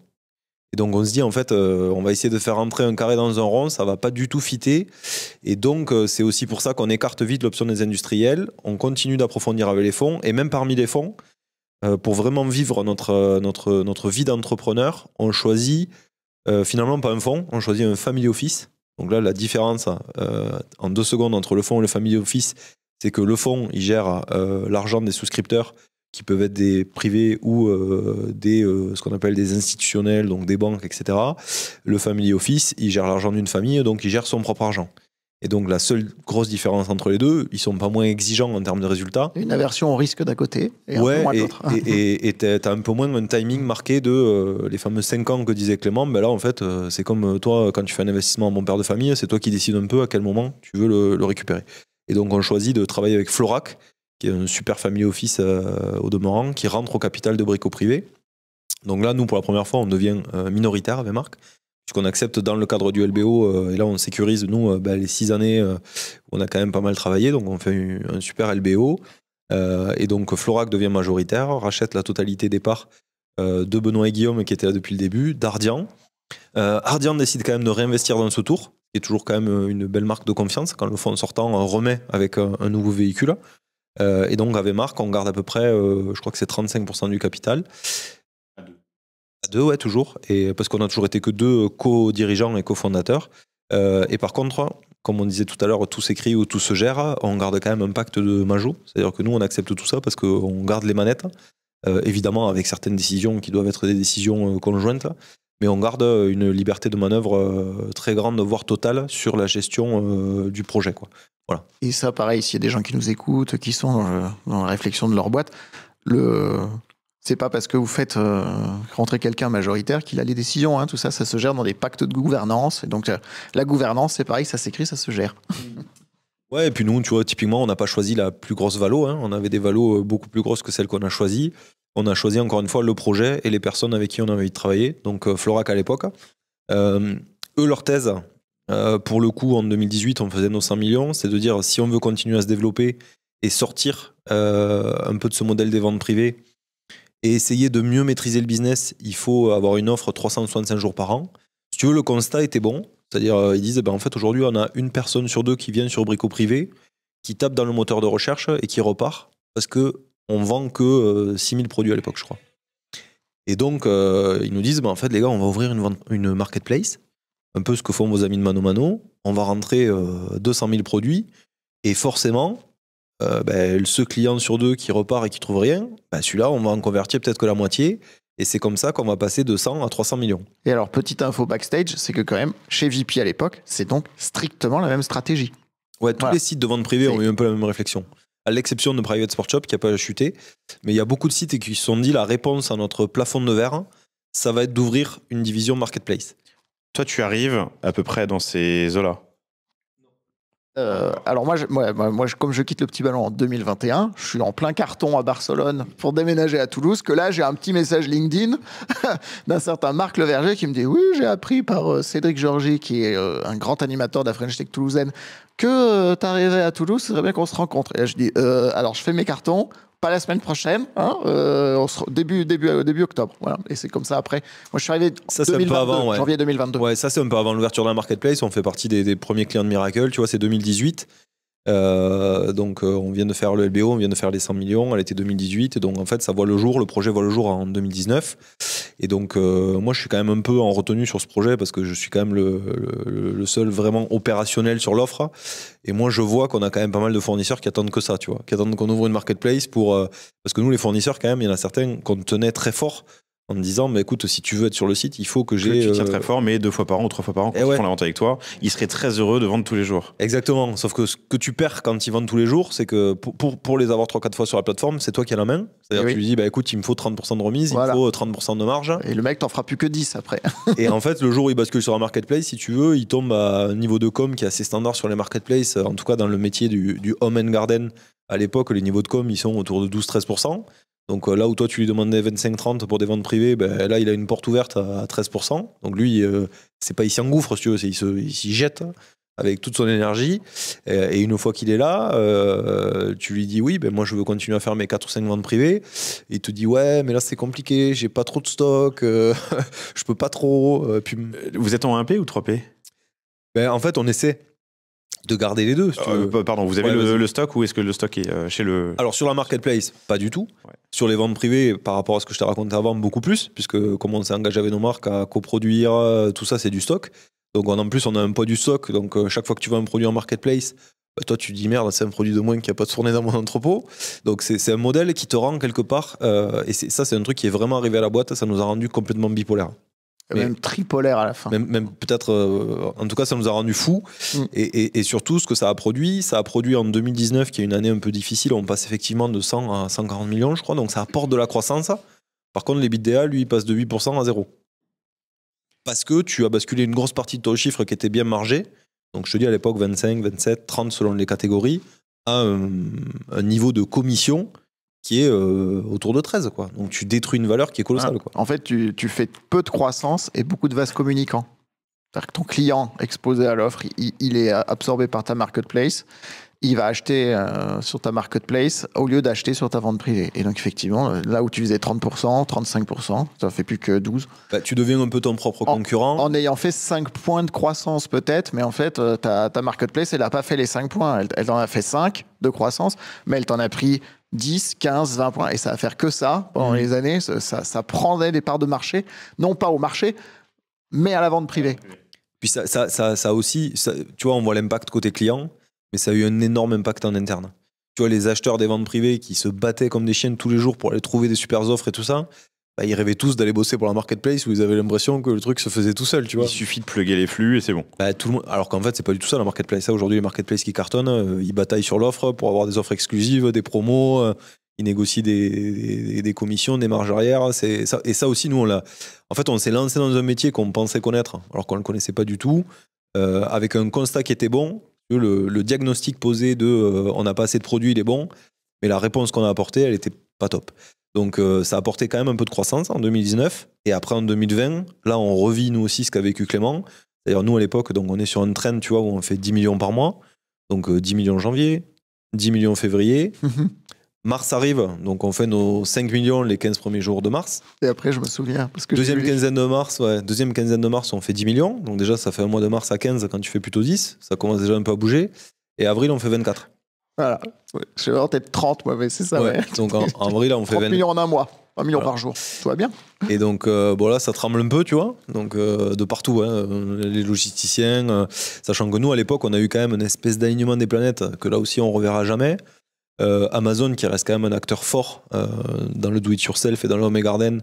Et donc on se dit en fait, on va essayer de faire entrer un carré dans un rond, ça va pas du tout fitter. Et donc c'est aussi pour ça qu'on écarte vite l'option des industriels. On continue d'approfondir avec les fonds, et même parmi les fonds, pour vraiment vivre notre vie d'entrepreneur, on choisit finalement pas un fonds, on choisit un family office. Donc là, la différence en 2 secondes entre le fonds et le family office, c'est que le fonds, il gère l'argent des souscripteurs, qui peuvent être des privés ou ce qu'on appelle des institutionnels, donc des banques, etc. Le family office, il gère l'argent d'une famille, donc il gère son propre argent. Et donc la seule grosse différence entre les deux, ils sont pas moins exigeants en termes de résultats. Une aversion au risque d'un côté et un peu moins de l'autre. Et t'as un peu moins un timing marqué de les fameux 5 ans que disait Clément. Ben là, en fait, c'est comme toi, quand tu fais un investissement en bon père de famille, c'est toi qui décides un peu à quel moment tu veux le récupérer. Et donc on choisit de travailler avec Florac, qui est un super family office au demeurant, qui rentre au capital de Brico Privé. Donc là, nous, pour la première fois, on devient minoritaire avec Marc, puisqu'on accepte dans le cadre du LBO, et là, on sécurise, nous, les 6 années où on a quand même pas mal travaillé, donc on fait un super LBO. Et donc, Florac devient majoritaire, rachète la totalité des parts de Benoît et Guillaume, qui étaient là depuis le début, d'Ardian. Ardian décide quand même de réinvestir dans ce tour, qui est toujours quand même une belle marque de confiance, quand le fonds sortant remet avec un nouveau véhicule. Et donc avec Marc, on garde à peu près, je crois que c'est 35% du capital. À deux, ouais, toujours. Et parce qu'on a toujours été que 2 co-dirigeants et cofondateurs. Et par contre, comme on disait tout à l'heure, tout s'écrit ou tout se gère, on garde quand même un pacte de majo. C'est-à-dire que nous, on accepte tout ça parce qu'on garde les manettes. Évidemment, avec certaines décisions qui doivent être des décisions conjointes. Mais on garde une liberté de manœuvre très grande, voire totale, sur la gestion du projet, quoi. Voilà. Et ça, pareil, s'il y a des gens qui nous écoutent, qui sont dans la réflexion de leur boîte, c'est pas parce que vous faites rentrer quelqu'un majoritaire qu'il a les décisions. Hein. Tout ça, ça se gère dans des pactes de gouvernance. Et donc, la gouvernance, c'est pareil, ça s'écrit, ça se gère. Ouais, et puis nous, tu vois, typiquement, on n'a pas choisi la plus grosse valo. Hein. On avait des valos beaucoup plus grosses que celles qu'on a choisies. On a choisi encore une fois le projet et les personnes avec qui on avait envie de travailler. Donc, Florac à l'époque. Eux, leur thèse, pour le coup, en 2018, on faisait nos 100 millions. C'est de dire, si on veut continuer à se développer et sortir un peu de ce modèle des ventes privées et essayer de mieux maîtriser le business, il faut avoir une offre 365 jours par an. Si tu veux, le constat était bon. C'est-à-dire, ils disent, en fait, aujourd'hui, on a une personne sur 2 qui vient sur Brico Privé, qui tape dans le moteur de recherche et qui repart parce qu'on vend que 6000 produits à l'époque, je crois. Et donc, ils nous disent, en fait, les gars, on va ouvrir une marketplace, un peu ce que font vos amis de Mano Mano. On va rentrer 200 000 produits et forcément, ce client sur 2 qui repart et qui trouve rien, celui-là, on va en convertir peut-être que la moitié. Et c'est comme ça qu'on va passer de 100 à 300 millions. Et alors, petite info backstage, c'est que quand même, chez VP à l'époque, c'est donc strictement la même stratégie. Ouais, tous Voilà. les sites de vente privée ont eu un peu la même réflexion. À l'exception de Private Sport Shop qui n'a pas chuté. Mais il y a beaucoup de sites qui se sont dit la réponse à notre plafond de verre, ça va être d'ouvrir une division marketplace. Toi, tu arrives à peu près dans ces eaux-là. Alors comme je quitte le petit ballon en 2021, je suis en plein carton à Barcelone pour déménager à Toulouse, que là j'ai un petit message LinkedIn d'un certain Marc Leverger qui me dit oui, j'ai appris par Cédric Georgie, qui est un grand animateur de la French Tech toulousaine, que t'arrivais à Toulouse, ce serait bien qu'on se rencontre. Et là je dis alors je fais mes cartons, pas la semaine prochaine, hein, début octobre. Voilà. Et c'est comme ça après. Moi je suis arrivé Ça, c'est un peu avant, ouais. janvier 2022. Ouais, ça c'est un peu avant l'ouverture de la marketplace. On fait partie des premiers clients de Miracle, tu vois, c'est 2018. Donc on vient de faire le LBO, on vient de faire les 100 millions, elle était 2018, et donc en fait ça voit le jour, le projet voit le jour en 2019. Et donc moi je suis quand même un peu en retenue sur ce projet parce que je suis quand même le seul vraiment opérationnel sur l'offre. Et moi je vois qu'on a quand même pas mal de fournisseurs qui attendent que ça, tu vois, qui attendent qu'on ouvre une marketplace pour parce que nous les fournisseurs quand même, il y en a certains qu'on tenait très fort en me disant mais écoute, si tu veux être sur le site, il faut que j'ai... Tu tiens très fort, mais 2 fois par an ou 3 fois par an, quand ils font la vente avec toi, ils seraient très heureux de vendre tous les jours. Exactement, sauf que ce que tu perds quand ils vendent tous les jours, c'est que pour les avoir 3-4 fois sur la plateforme, c'est toi qui as la main. C'est-à-dire que tu lui dis, bah écoute, il me faut 30% de remise, Voilà. il me faut 30% de marge. Et le mec t'en fera plus que 10 après. Et en fait, le jour où il bascule sur la marketplace, si tu veux, il tombe à un niveau de com qui est assez standard sur les marketplaces, en tout cas dans le métier du home and garden. À l'époque, les niveaux de com, ils sont autour de 12-13%. Donc là où toi tu lui demandais 25-30 pour des ventes privées, ben, là il a une porte ouverte à 13%. Donc lui, c'est pas il s'engouffre, si tu veux, il s'y jette avec toute son énergie. Et une fois qu'il est là, tu lui dis oui, ben moi je veux continuer à faire mes 4 ou 5 ventes privées. Et il te dit ouais, mais là c'est compliqué, j'ai pas trop de stock, je peux pas trop. Puis, Vous êtes en 1P ou 3P? ben, en fait, on essaie de garder les deux. Si tu veux. Pardon, vous avez le stock ou est-ce que le stock est chez le... Alors sur la marketplace, pas du tout. Ouais. Sur les ventes privées, par rapport à ce que je t'ai raconté avant, beaucoup plus, puisque comme on s'est engagé avec nos marques à coproduire, tout ça c'est du stock. Donc en plus on a un poids du stock, donc chaque fois que tu vois un produit en marketplace, bah, toi tu te dis merde, c'est un produit de moins qui n'a pas tourné dans mon entrepôt. Donc c'est un modèle qui te rend quelque part, et ça c'est un truc qui est vraiment arrivé à la boîte, ça nous a rendu complètement bipolaire. Même tripolaire à la fin. Même peut-être, en tout cas, ça nous a rendu fous. Et surtout, ce que ça a produit en 2019, qui est une année un peu difficile. On passe effectivement de 100 à 140 millions, je crois. Donc ça apporte de la croissance. Par contre, l'EBITDA, lui, il passe de 8% à 0. Parce que tu as basculé une grosse partie de ton chiffre qui était bien margé. Donc je te dis à l'époque 25, 27, 30 selon les catégories, à un niveau de commission qui est autour de 13, quoi. Donc tu détruis une valeur qui est colossale, quoi. En fait, tu fais peu de croissance et beaucoup de vases communicants. C'est-à-dire que ton client exposé à l'offre, il est absorbé par ta marketplace, il va acheter sur ta marketplace au lieu d'acheter sur ta vente privée. Et donc effectivement, là où tu faisais 30%, 35%, ça ne fait plus que 12%. Bah, tu deviens un peu ton propre concurrent. En ayant fait 5 points de croissance peut-être, mais en fait, ta marketplace, elle n'a pas fait les 5 points. Elle t'en a fait 5 de croissance, mais elle t'en a pris 10, 15, 20 points. Et ça va faire que ça pendant les années. Ça prendrait des parts de marché, non pas au marché, mais à la vente privée. Puis ça aussi, tu vois, on voit l'impact côté client, mais ça a eu un énorme impact en interne. Tu vois, les acheteurs des ventes privées qui se battaient comme des chiens tous les jours pour aller trouver des super offres et tout ça, bah, ils rêvaient tous d'aller bosser pour la marketplace où ils avaient l'impression que le truc se faisait tout seul, tu vois. Il suffit de plugger les flux et c'est bon. Bah, tout le monde... Alors qu'en fait, c'est pas du tout ça la marketplace. Aujourd'hui, les marketplaces qui cartonnent, ils bataillent sur l'offre pour avoir des offres exclusives, des promos, ils négocient des commissions, des marges arrière. Et ça aussi, nous, en fait, on s'est lancé dans un métier qu'on pensait connaître, alors qu'on ne le connaissait pas du tout, avec un constat qui était bon. Le diagnostic posé on n'a pas assez de produits, il est bon, mais la réponse qu'on a apportée, elle était pas top. Donc ça a apporté quand même un peu de croissance en 2019. Et après en 2020, là on revit nous aussi ce qu'a vécu Clément. D'ailleurs nous à l'époque, donc on est sur un trend, tu vois, où on fait 10 millions par mois. Donc 10 millions janvier, 10 millions février. Mars arrive, donc on fait nos 5 millions les 15 premiers jours de mars. Et après je me souviens. Parce que deuxième quinzaine de mars, on fait 10 millions. Donc déjà ça fait un mois de mars à 15 quand tu fais plutôt 10. Ça commence déjà un peu à bouger. Et avril on fait 24. Voilà. Je vais peut-être 30, moi, mais c'est ça. Ouais. Donc en avril, on fait 30 millions en un mois, 1 million par jour. Tout va bien. Et donc, bon là, ça tremble un peu, tu vois. Donc, de partout, hein, les logisticiens. Sachant que nous, à l'époque, on a eu quand même une espèce d'alignement des planètes que là aussi, on reverra jamais. Amazon, qui reste quand même un acteur fort dans le do-it-yourself et dans le home and garden,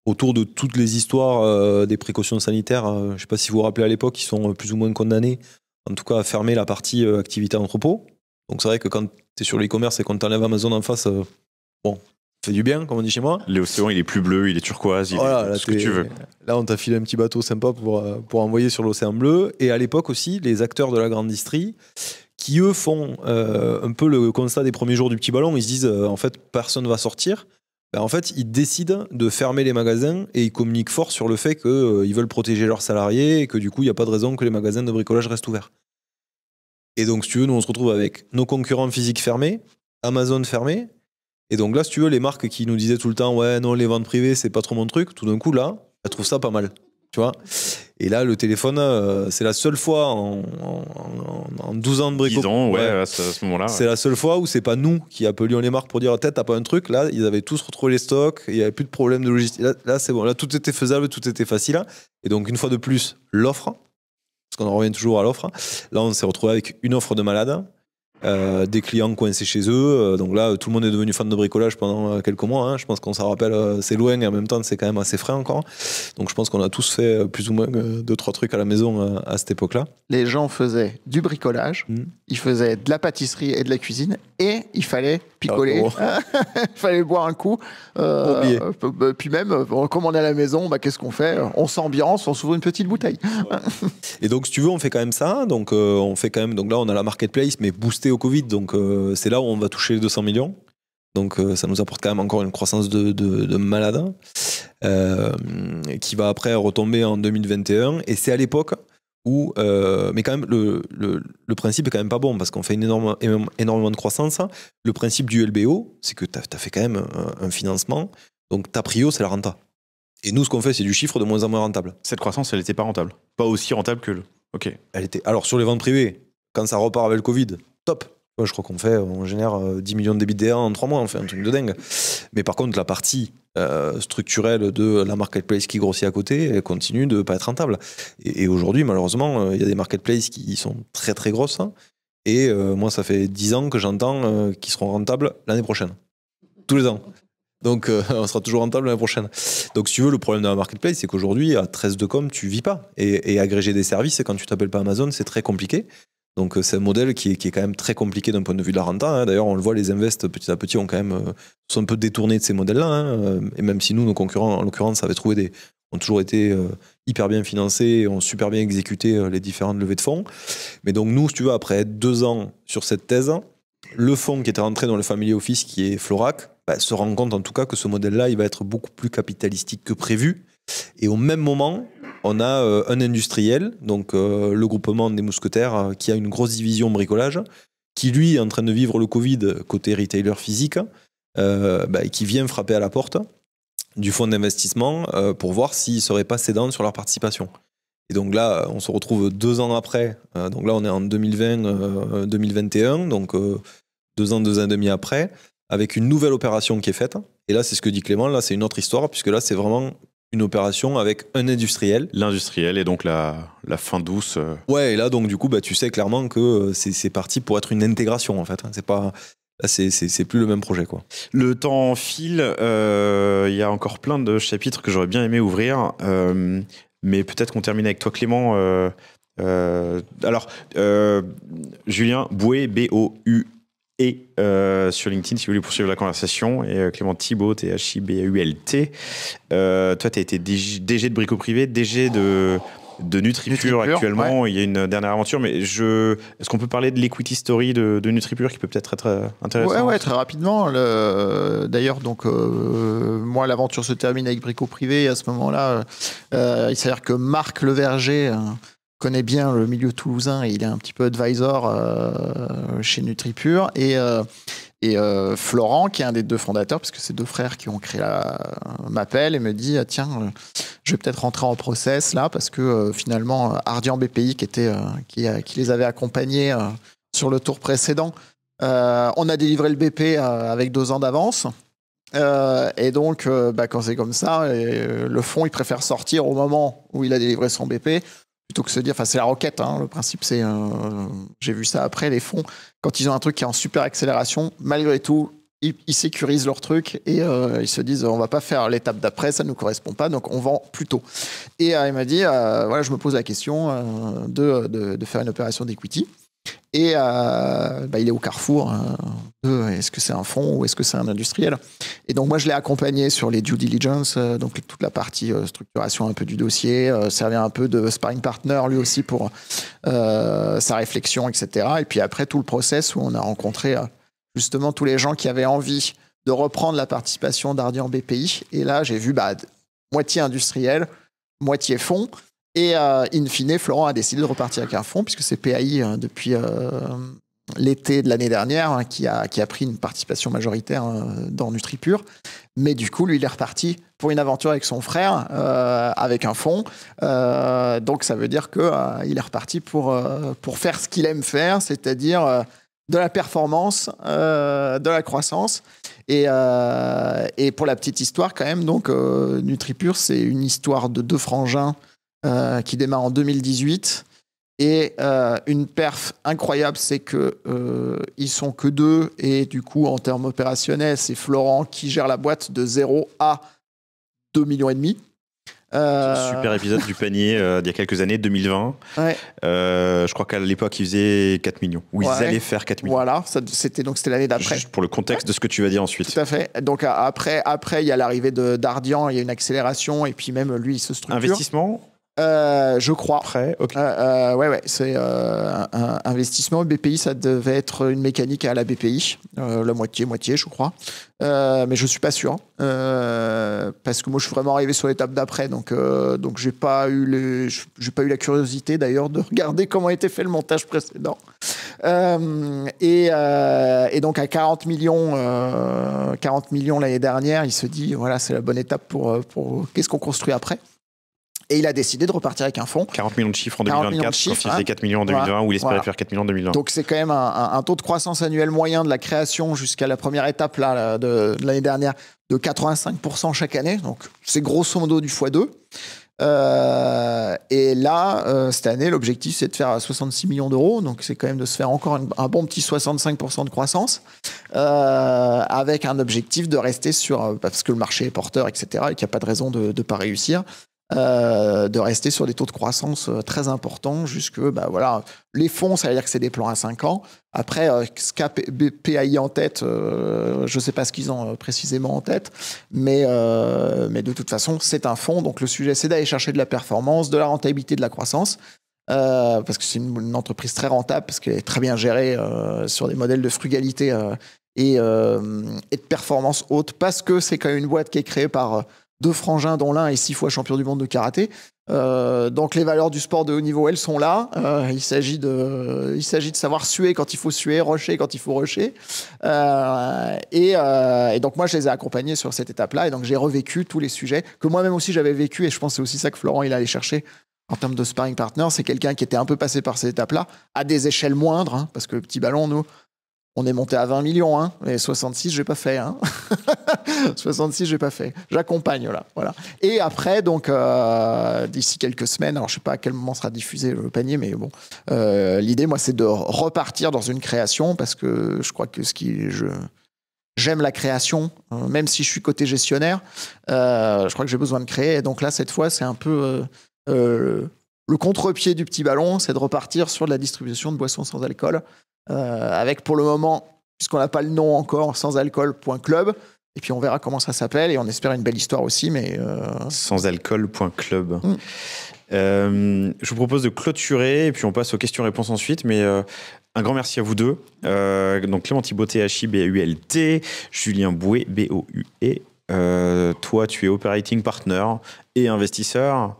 autour de toutes les histoires des précautions sanitaires. Je ne sais pas si vous vous rappelez à l'époque, ils sont plus ou moins condamnés en tout cas, a fermé la partie activité entrepôt. Donc c'est vrai que quand tu es sur l'e-commerce et qu'on t'enlève Amazon en face, bon, ça fait du bien, comme on dit chez moi. L'océan, il est plus bleu, il est turquoise, il Voilà, est là, ce que tu veux. Là, on t'a filé un petit bateau sympa pour envoyer sur l'océan bleu. Et à l'époque aussi, les acteurs de la grande distrie, qui eux font un peu le constat des premiers jours du petit ballon, ils se disent en fait personne ne va sortir. Ben, en fait, ils décident de fermer les magasins et ils communiquent fort sur le fait qu'ils veulent protéger leurs salariés et que du coup, il n'y a pas de raison que les magasins de bricolage restent ouverts. Et donc, si tu veux, nous, on se retrouve avec nos concurrents physiques fermés, Amazon fermé. Et donc là, si tu veux, les marques qui nous disaient tout le temps, ouais, non, les ventes privées, c'est pas trop mon truc, tout d'un coup, là, elles trouvent ça pas mal. Tu vois ? Et là, le téléphone, c'est la seule fois en 12 ans de brico. 10 ans, ouais, à ce moment-là. C'est la seule fois où c'est pas nous qui appelions les marques pour dire, tête, t'as pas un truc. Là, ils avaient tous retrouvé les stocks, il y avait plus de problème de logistique. Là, c'est bon. Là, tout était faisable, tout était facile. Et donc, une fois de plus, l'offre. Parce qu'on en revient toujours à l'offre. Là, on s'est retrouvé avec une offre de malade, des clients coincés chez eux. Donc là, tout le monde est devenu fan de bricolage pendant quelques mois. Hein. Je pense qu'on s'en rappelle, c'est loin et en même temps, c'est quand même assez frais encore. Donc je pense qu'on a tous fait plus ou moins 2-3 trucs à la maison à cette époque-là. Les gens faisaient du bricolage, ils faisaient de la pâtisserie et de la cuisine, et il fallait picoler, il fallait boire un coup. Puis même, comme on est à la maison, qu'est-ce qu'on fait ? On s'ambiance, on s'ouvre une petite bouteille. Et donc, si tu veux, on fait quand même ça. Donc, donc là, on a la marketplace, mais boostée au Covid. Donc, c'est là où on va toucher les 200 millions. Donc, ça nous apporte quand même encore une croissance de malade, qui va après retomber en 2021. Et c'est à l'époque où, mais quand même, le principe est quand même pas bon parce qu'on fait énormément de croissance. Le principe du LBO, c'est que tu as fait quand même un financement. Donc, ta prio, c'est la renta. Et nous, ce qu'on fait, c'est du chiffre de moins en moins rentable. Cette croissance, elle n'était pas rentable. Pas aussi rentable que le. Ok. Elle était. Alors, sur les ventes privées, quand ça repart avec le Covid, top. Je crois qu'on fait, on génère 10 millions de d'EBITDA en 3 mois, on fait un truc de dingue. Mais par contre, la partie structurelle de la marketplace qui grossit à côté, elle continue de ne pas être rentable. Et aujourd'hui, malheureusement, il y a des marketplaces qui sont très très grosses. Et moi, ça fait 10 ans que j'entends qu'ils seront rentables l'année prochaine. Tous les ans. Donc, on sera toujours rentable l'année prochaine. Donc, si tu veux, le problème de la marketplace, c'est qu'aujourd'hui, à 13 de com, tu vis pas. Et agréger des services, quand tu t'appelles pas Amazon, c'est très compliqué. Donc, c'est un modèle qui est quand même très compliqué d'un point de vue de la renta. Hein. D'ailleurs, on le voit, les invests, petit à petit, ont quand même, sont un peu détournés de ces modèles-là. Hein. Et même si nous, nos concurrents, en l'occurrence, ont toujours été hyper bien financés et ont super bien exécuté les différentes levées de fonds. Mais donc, nous, si tu veux, après 2 ans sur cette thèse, le fonds qui était rentré dans le family office, qui est Florac, se rend compte en tout cas que ce modèle-là, il va être beaucoup plus capitalistique que prévu. Et au même moment, on a un industriel, donc le groupement des mousquetaires, qui a une grosse division bricolage, qui lui est en train de vivre le Covid côté retailer physique, et qui vient frapper à la porte du fonds d'investissement pour voir s'ils ne seraient pas cédants sur leur participation. Et donc là, on se retrouve 2 ans après, donc là on est en 2020-2021, donc 2 ans et demi après, avec une nouvelle opération qui est faite. Et là, c'est ce que dit Clément, là c'est une autre histoire, puisque là c'est vraiment une opération avec un industriel. L'industriel et donc la fin douce. Ouais, et là donc du coup, tu sais clairement que c'est parti pour être une intégration en fait. C'est pas... Là, c'est plus le même projet, quoi. Le temps file, il y a encore plein de chapitres que j'aurais bien aimé ouvrir, mais peut-être qu'on termine avec toi, Clément. Julien Bouet, B-O-U-E, sur LinkedIn, si vous voulez poursuivre la conversation, et Clément Thibault, T-H-I-B-A-U-L-T. Toi, tu as été DG de Brico Privé, DG de Nutripure actuellement. Ouais. Il y a une dernière aventure, mais est-ce qu'on peut parler de l'equity story de Nutripure qui peut peut-être être intéressant? Ouais, très rapidement. D'ailleurs, donc moi, l'aventure se termine avec Brico Privé. Et à ce moment-là, il s'avère que Marc Leverger connaît bien le milieu toulousain et il est un petit peu advisor chez Nutripure. Et Florent, qui est un des 2 fondateurs, parce que c'est 2 frères qui ont créé m'appelle et me dit tiens, je vais peut-être rentrer en process là, parce que finalement Ardian BPI qui les avait accompagnés sur le tour précédent, on a délivré le BP avec 2 ans d'avance. Et donc quand c'est comme ça, le fonds il préfère sortir au moment où il a délivré son BP plutôt que se dire, c'est la roquette, hein, le principe c'est, j'ai vu ça après, les fonds, quand ils ont un truc qui est en super accélération, malgré tout, ils sécurisent leur truc et ils se disent on va pas faire l'étape d'après, ça nous correspond pas, donc on vend plus tôt. Et il m'a dit voilà, je me pose la question de faire une opération d'equity. Et il est au carrefour est-ce que c'est un fonds ou est-ce que c'est un industriel. Et donc moi je l'ai accompagné sur les due diligence, donc toute la partie structuration un peu du dossier, servir un peu de sparring partner lui aussi pour sa réflexion, etc. Et puis après tout le process où on a rencontré justement tous les gens qui avaient envie de reprendre la participation d'Ardian BPI. Et là j'ai vu moitié industriel, moitié fonds. Et in fine, Florent a décidé de repartir avec un fonds, puisque c'est PAI depuis l'été de l'année dernière qui a pris une participation majoritaire dans NutriPure. Mais du coup, lui, il est reparti pour une aventure avec son frère, avec un fonds. Donc, ça veut dire qu'il est reparti pour faire ce qu'il aime faire, c'est-à-dire de la performance, de la croissance. Et pour la petite histoire, quand même, donc NutriPure, c'est une histoire de 2 frangins qui démarre en 2018 et une perf incroyable, c'est que ils sont que 2 et du coup en termes opérationnels c'est Florent qui gère la boîte de 0 à 2,5 millions. Super épisode du panier d'il y a quelques années, 2020. Ouais. Je crois qu'à l'époque, ils faisaient 4 millions. Ou ils allaient faire 4 millions. Voilà, c'était l'année d'après. Juste pour le contexte de ce que tu vas dire ensuite. Tout à fait. Donc après il y a l'arrivée d'Ardian, il y a une accélération et puis même lui, il se structure. Investissement je crois. Prêt, ok. Ouais, c'est un investissement. BPI, ça devait être une mécanique à la BPI, la moitié, je crois. Mais je suis pas sûr, parce que moi, je suis vraiment arrivé sur l'étape d'après, donc j'ai pas eu la curiosité d'ailleurs de regarder comment était fait le montage précédent. Et donc à 40 millions l'année dernière, il se dit voilà, c'est la bonne étape pour qu'est-ce qu'on construit après. Et il a décidé de repartir avec un fonds. 40 millions de chiffres en 2024, quand il faisait 4 millions en 2020, ou il espérait faire 4 millions en 2020. Donc c'est quand même un taux de croissance annuel moyen de la création jusqu'à la première étape là, de l'année dernière de 85% chaque année. Donc c'est grosso modo du x2. Et là, cette année, l'objectif c'est de faire 66 millions d'euros. Donc c'est quand même de se faire encore un bon petit 65% de croissance, avec un objectif de rester sur, parce que le marché est porteur, etc., et qu'il n'y a pas de raison de ne pas réussir. De rester sur des taux de croissance très importants jusque voilà, les fonds, ça veut dire que c'est des plans à 5 ans. Après, ce qu'a PAI en tête, je ne sais pas ce qu'ils ont précisément en tête, mais de toute façon, c'est un fonds. Donc le sujet, c'est d'aller chercher de la performance, de la rentabilité, de la croissance, parce que c'est une entreprise très rentable, parce qu'elle est très bien gérée sur des modèles de frugalité et de performance haute, parce que c'est quand même une boîte qui est créée par 2 frangins dont l'un est 6 fois champion du monde de karaté. Donc les valeurs du sport de haut niveau, elles sont là. Il s'agit de savoir suer quand il faut suer, rusher quand il faut rusher. Et donc moi, je les ai accompagnés sur cette étape-là. Et donc j'ai revécu tous les sujets que moi-même aussi j'avais vécu. Et je pense que c'est aussi ça que Florent il allait chercher en termes de sparring partner. C'est quelqu'un qui était un peu passé par cette étape-là, à des échelles moindres, hein, parce que le petit ballon, nous, on est monté à 20 millions, hein, et 66, j'ai pas fait. Hein. 66, j'ai pas fait. J'accompagne, là. Voilà. Et après, donc, d'ici quelques semaines, alors je sais pas à quel moment sera diffusé le panier, mais bon, l'idée, moi, c'est de repartir dans une création, parce que je crois que j'aime la création, même si je suis côté gestionnaire. Je crois que j'ai besoin de créer. Et donc là, cette fois, c'est un peu le contre-pied du petit ballon, c'est de repartir sur de la distribution de boissons sans alcool. Avec pour le moment, puisqu'on n'a pas le nom encore, sansalcool.club, et puis on verra comment ça s'appelle, et on espère une belle histoire aussi, mais sansalcool.club. Je vous propose de clôturer et puis on passe aux questions-réponses ensuite, mais un grand merci à vous deux. Donc Clément Thibault, THI BAULT, Julien Bouet, BOUE. Toi, tu es operating partner et investisseur.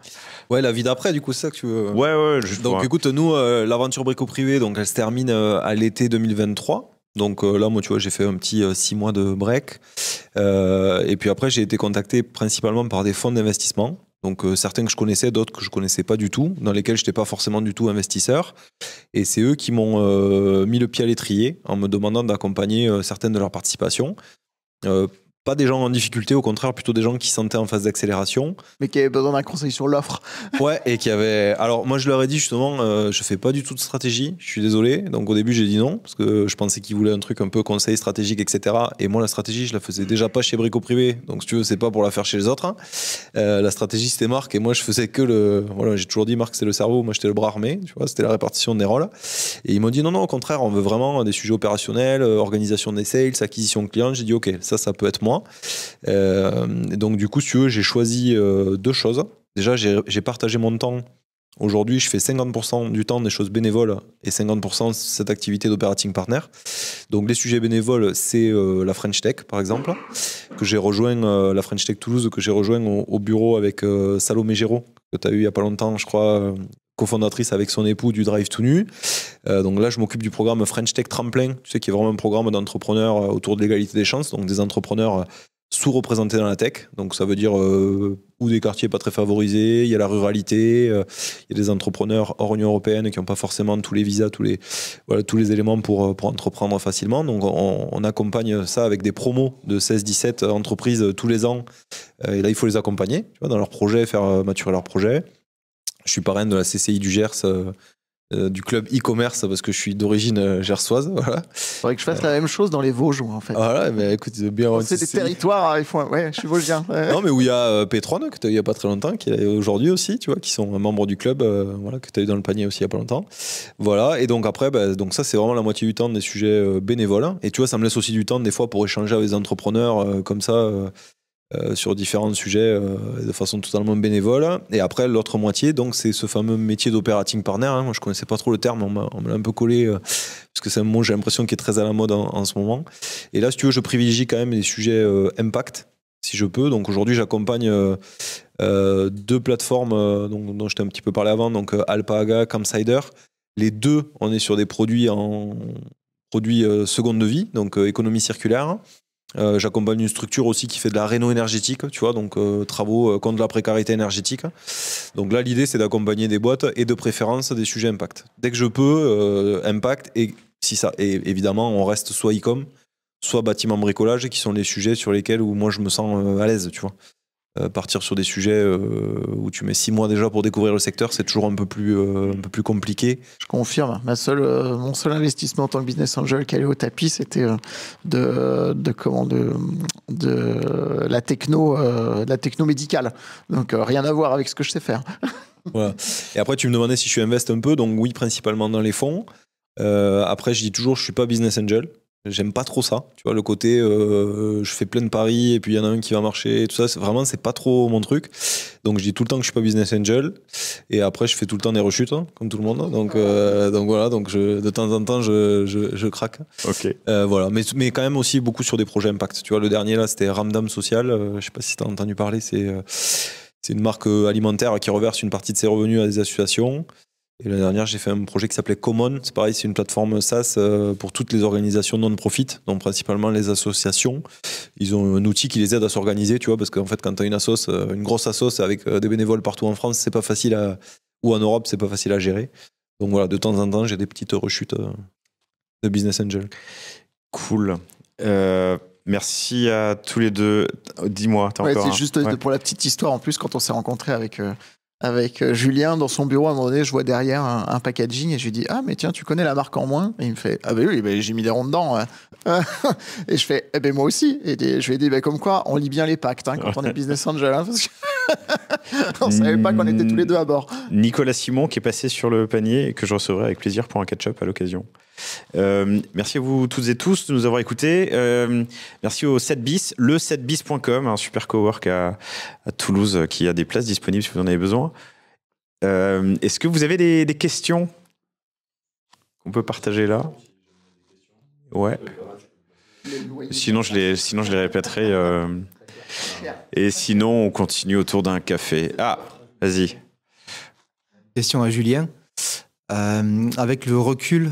Ouais, la vie d'après, du coup, c'est ça que tu veux. Ouais. Donc, écoute, nous, l'aventure Brico Privé, donc elle se termine à l'été 2023. Donc là, moi, tu vois, j'ai fait un petit 6 mois de break. Et puis après, j'ai été contacté principalement par des fonds d'investissement. Donc certains que je connaissais, d'autres que je connaissais pas du tout, dans lesquels je n'étais pas forcément du tout investisseur. Et c'est eux qui m'ont mis le pied à l'étrier en me demandant d'accompagner certaines de leurs participations. pas des gens en difficulté, au contraire, plutôt des gens qui se sentaient en phase d'accélération. Mais qui avaient besoin d'un conseil sur l'offre. Ouais, et qui avaient. Alors, moi, je leur ai dit justement, je fais pas du tout de stratégie, je suis désolé. Donc, au début, j'ai dit non, parce que je pensais qu'ils voulaient un truc un peu conseil stratégique, etc. Et moi, la stratégie, je la faisais déjà pas chez Brico Privé. Donc, si tu veux, c'est pas pour la faire chez les autres. Hein. La stratégie, c'était Marc, et moi, je faisais que le. Voilà, j'ai toujours dit, Marc, c'était le cerveau, moi, j'étais le bras armé, tu vois, c'était la répartition des rôles. Et ils m'ont dit non, non, au contraire, on veut vraiment des sujets opérationnels, organisation des sales, acquisition de clients. J'ai dit, ok, ça peut être moi. Donc du coup, si tu veux, j'ai choisi deux choses. Déjà, j'ai partagé mon temps. Aujourd'hui, je fais 50% du temps des choses bénévoles et 50% cette activité d'operating partner. Donc les sujets bénévoles, c'est la French Tech, par exemple, que j'ai rejoint, la French Tech Toulouse, que j'ai rejoint au bureau avec Salomé Géraud, que tu as eu il n'y a pas longtemps, je crois, cofondatrice avec son époux du Drive tout nu. Donc là, je m'occupe du programme French Tech Tremplin, tu sais, qui est vraiment un programme d'entrepreneurs autour de l'égalité des chances, donc des entrepreneurs sous-représentés dans la tech. Donc ça veut dire ou des quartiers pas très favorisés, il y a la ruralité, il y a des entrepreneurs hors Union européenne qui n'ont pas forcément tous les visas, tous les éléments pour entreprendre facilement. Donc on accompagne ça avec des promos de 16-17 entreprises tous les ans. Et là, il faut les accompagner, tu vois, dans leurs projets, faire maturer leurs projets. Je suis parrain de la CCI du Gers, du club e-commerce, parce que je suis d'origine gersoise. Voilà. Faudrait que je fasse la même chose dans les Vosges, en fait. Voilà, mais écoute, bien. C'est des territoires, il faut. Ouais, je suis vosgien. Ouais. Non, mais où il y a Petron, que tu as eu il n'y a pas très longtemps, qui est aujourd'hui aussi, tu vois, qui sont membres du club, voilà, que tu as eu dans le panier aussi il n'y a pas longtemps. Voilà, et donc après, donc ça, c'est vraiment la moitié du temps des sujets bénévoles. Et tu vois, ça me laisse aussi du temps, des fois, pour échanger avec des entrepreneurs comme ça. Sur différents sujets de façon totalement bénévole. Et après, l'autre moitié, donc, c'est ce fameux métier d'operating partner. Hein. Moi, je connaissais pas trop le terme, on me l'a un peu collé, parce que c'est un mot, j'ai l'impression, qui est très à la mode en ce moment. Et là, si tu veux, je privilégie quand même les sujets impact, si je peux. Donc aujourd'hui, j'accompagne deux plateformes dont je t'ai un petit peu parlé avant, donc Alpaga, Campsider. Les deux, on est sur des produits seconde de vie, donc économie circulaire. J'accompagne une structure aussi qui fait de la réno énergétique, tu vois, donc travaux contre la précarité énergétique. Donc là, l'idée, c'est d'accompagner des boîtes et de préférence des sujets impact. Dès que je peux, impact, et évidemment, on reste soit e-com, soit bâtiment bricolage, qui sont les sujets sur lesquels où moi je me sens à l'aise, tu vois. Partir sur des sujets où tu mets 6 mois déjà pour découvrir le secteur, c'est toujours un peu plus compliqué. Je confirme. Mon seul investissement en tant que business angel qui allait au tapis, c'était de la techno médicale. Donc rien à voir avec ce que je sais faire. Voilà. Et après, tu me demandais si je suis invest un peu. Donc oui, principalement dans les fonds. Après, je dis toujours, je suis pas business angel. J'aime pas trop ça, tu vois, le côté je fais plein de paris et puis il y en a un qui va marcher et tout ça, c'est pas trop mon truc. Donc je dis tout le temps que je suis pas business angel et après je fais tout le temps des rechutes, hein, comme tout le monde. Donc voilà, donc de temps en temps je craque. Ok. Voilà, mais quand même aussi beaucoup sur des projets impact. Tu vois, le dernier là, c'était Ramdam Social. Je sais pas si tu as entendu parler, c'est une marque alimentaire qui reverse une partie de ses revenus à des associations. Et l'année dernière, j'ai fait un projet qui s'appelait Common. C'est pareil, c'est une plateforme SaaS pour toutes les organisations non-profit, donc principalement les associations. Ils ont un outil qui les aide à s'organiser, tu vois, parce qu'en fait, quand tu as une grosse assoce avec des bénévoles partout en France, c'est pas facile ou en Europe, c'est pas facile à gérer. Donc voilà, de temps en temps, j'ai des petites rechutes de business angel. Cool. Merci à tous les deux. Dis-moi, t'as encore. C'est juste pour la petite histoire. En plus, quand on s'est rencontrés avec Julien dans son bureau, à un moment donné, je vois derrière un packaging et je lui dis ah mais tiens, tu connais la marque en moins? Et il me fait ah ben oui, j'ai mis des ronds dedans. Et je fais eh ben moi aussi. Et je lui ai dit comme quoi on lit bien les pactes quand on est business angel, parce que on savait pas qu'on était tous les deux à bord. Nicolas Simon qui est passé sur le panier et que je recevrai avec plaisir pour un catch-up à l'occasion. Merci à vous toutes et tous de nous avoir écoutés. Merci au 7bis, le 7bis.com, un super cowork à Toulouse qui a des places disponibles si vous en avez besoin. Est-ce que vous avez des questions qu'on peut partager là? Ouais. Sinon je les répéterai. Et sinon on continue autour d'un café. Ah, vas-y. Question à Julien. Avec le recul,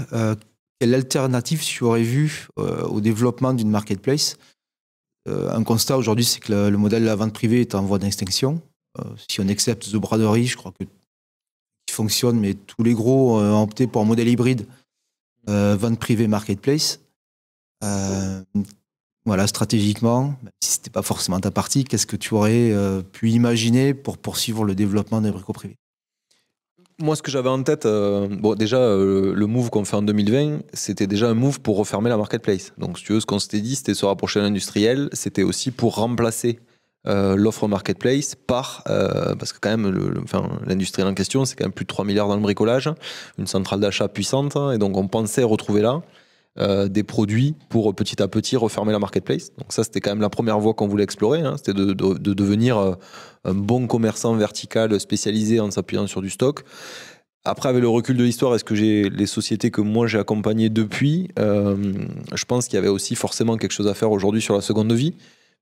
quelle alternative tu aurais vu au développement d'une marketplace? Un constat aujourd'hui, c'est que le modèle de la vente privée est en voie d'extinction. Si on accepte The Braderie, je crois que qui fonctionne, mais tous les gros ont opté pour un modèle hybride vente privée marketplace. Voilà, stratégiquement, même si c'était pas forcément ta partie, qu'est-ce que tu aurais pu imaginer pour poursuivre le développement des bricots privés? Moi, ce que j'avais en tête, déjà, le move qu'on fait en 2020, c'était déjà un move pour refermer la marketplace. Donc, si tu veux, ce qu'on s'était dit, c'était se rapprocher de l'industriel, c'était aussi pour remplacer l'offre marketplace par, parce que quand même, l'industriel en question, c'est quand même plus de 3 milliards dans le bricolage, une centrale d'achat puissante, et donc on pensait retrouver là des produits pour petit à petit refermer la marketplace. Donc ça, c'était quand même la première voie qu'on voulait explorer, hein, c'était de devenir un bon commerçant vertical spécialisé en s'appuyant sur du stock. Après, avec le recul de l'histoire, est-ce que les sociétés que moi j'ai accompagnées depuis, je pense qu'il y avait aussi forcément quelque chose à faire aujourd'hui sur la seconde vie,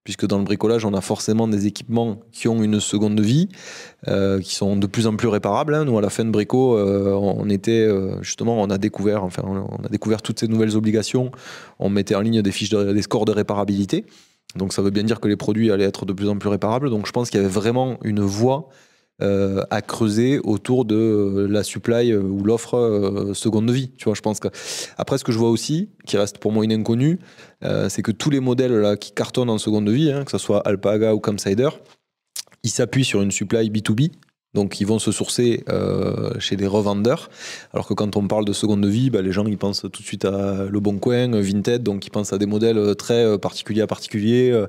puisque dans le bricolage, on a forcément des équipements qui ont une seconde vie, qui sont de plus en plus réparables. Hein. Nous, à la fin de Brico, on a découvert toutes ces nouvelles obligations. On mettait en ligne des scores de réparabilité. Donc, ça veut bien dire que les produits allaient être de plus en plus réparables. Donc, je pense qu'il y avait vraiment une voie à creuser autour de la supply ou l'offre seconde vie. Tu vois, je pense que après, ce que je vois aussi, qui reste pour moi une inconnue, c'est que tous les modèles là qui cartonnent en seconde vie, hein, que ce soit Alpaga ou Campsider, ils s'appuient sur une supply B2B. Donc, ils vont se sourcer chez des revendeurs. Alors que quand on parle de seconde vie, les gens ils pensent tout de suite à Le Bon Coin, Vinted. Donc, ils pensent à des modèles très particuliers à particuliers,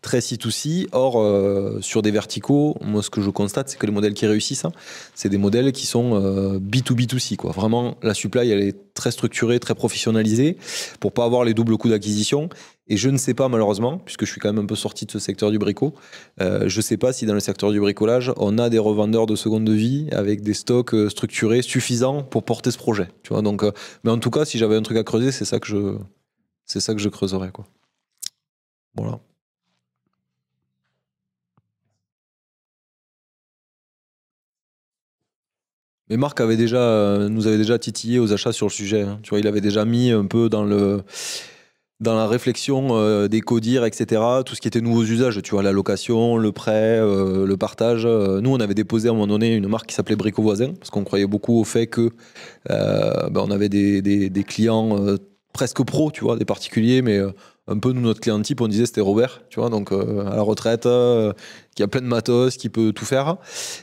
très C2C. Or, sur des verticaux, moi, ce que je constate, c'est que les modèles qui réussissent, hein, c'est des modèles qui sont B2B2C, quoi. Vraiment, la supply, elle est très structurée, très professionnalisée pour pas avoir les doubles coûts d'acquisition. Et je ne sais pas, malheureusement, puisque je suis quand même un peu sorti de ce secteur du bricot, je ne sais pas si dans le secteur du bricolage, on a des revendeurs de seconde vie avec des stocks structurés suffisants pour porter ce projet. Tu vois, donc, mais en tout cas, si j'avais un truc à creuser, c'est ça que je creuserais, quoi. Voilà. Mais Marc nous avait déjà titillé aux achats sur le sujet. Hein. Tu vois, il avait déjà mis un peu dans la réflexion des codir, etc., tout ce qui était nouveaux usages, tu vois, la location, le prêt, le partage. Nous, on avait déposé à un moment donné une marque qui s'appelait Brico Voisin, parce qu'on croyait beaucoup au fait que on avait des clients presque pros, tu vois, des particuliers, mais un peu nous, notre client type, on disait c'était Robert, tu vois, donc à la retraite, qui a plein de matos, qui peut tout faire.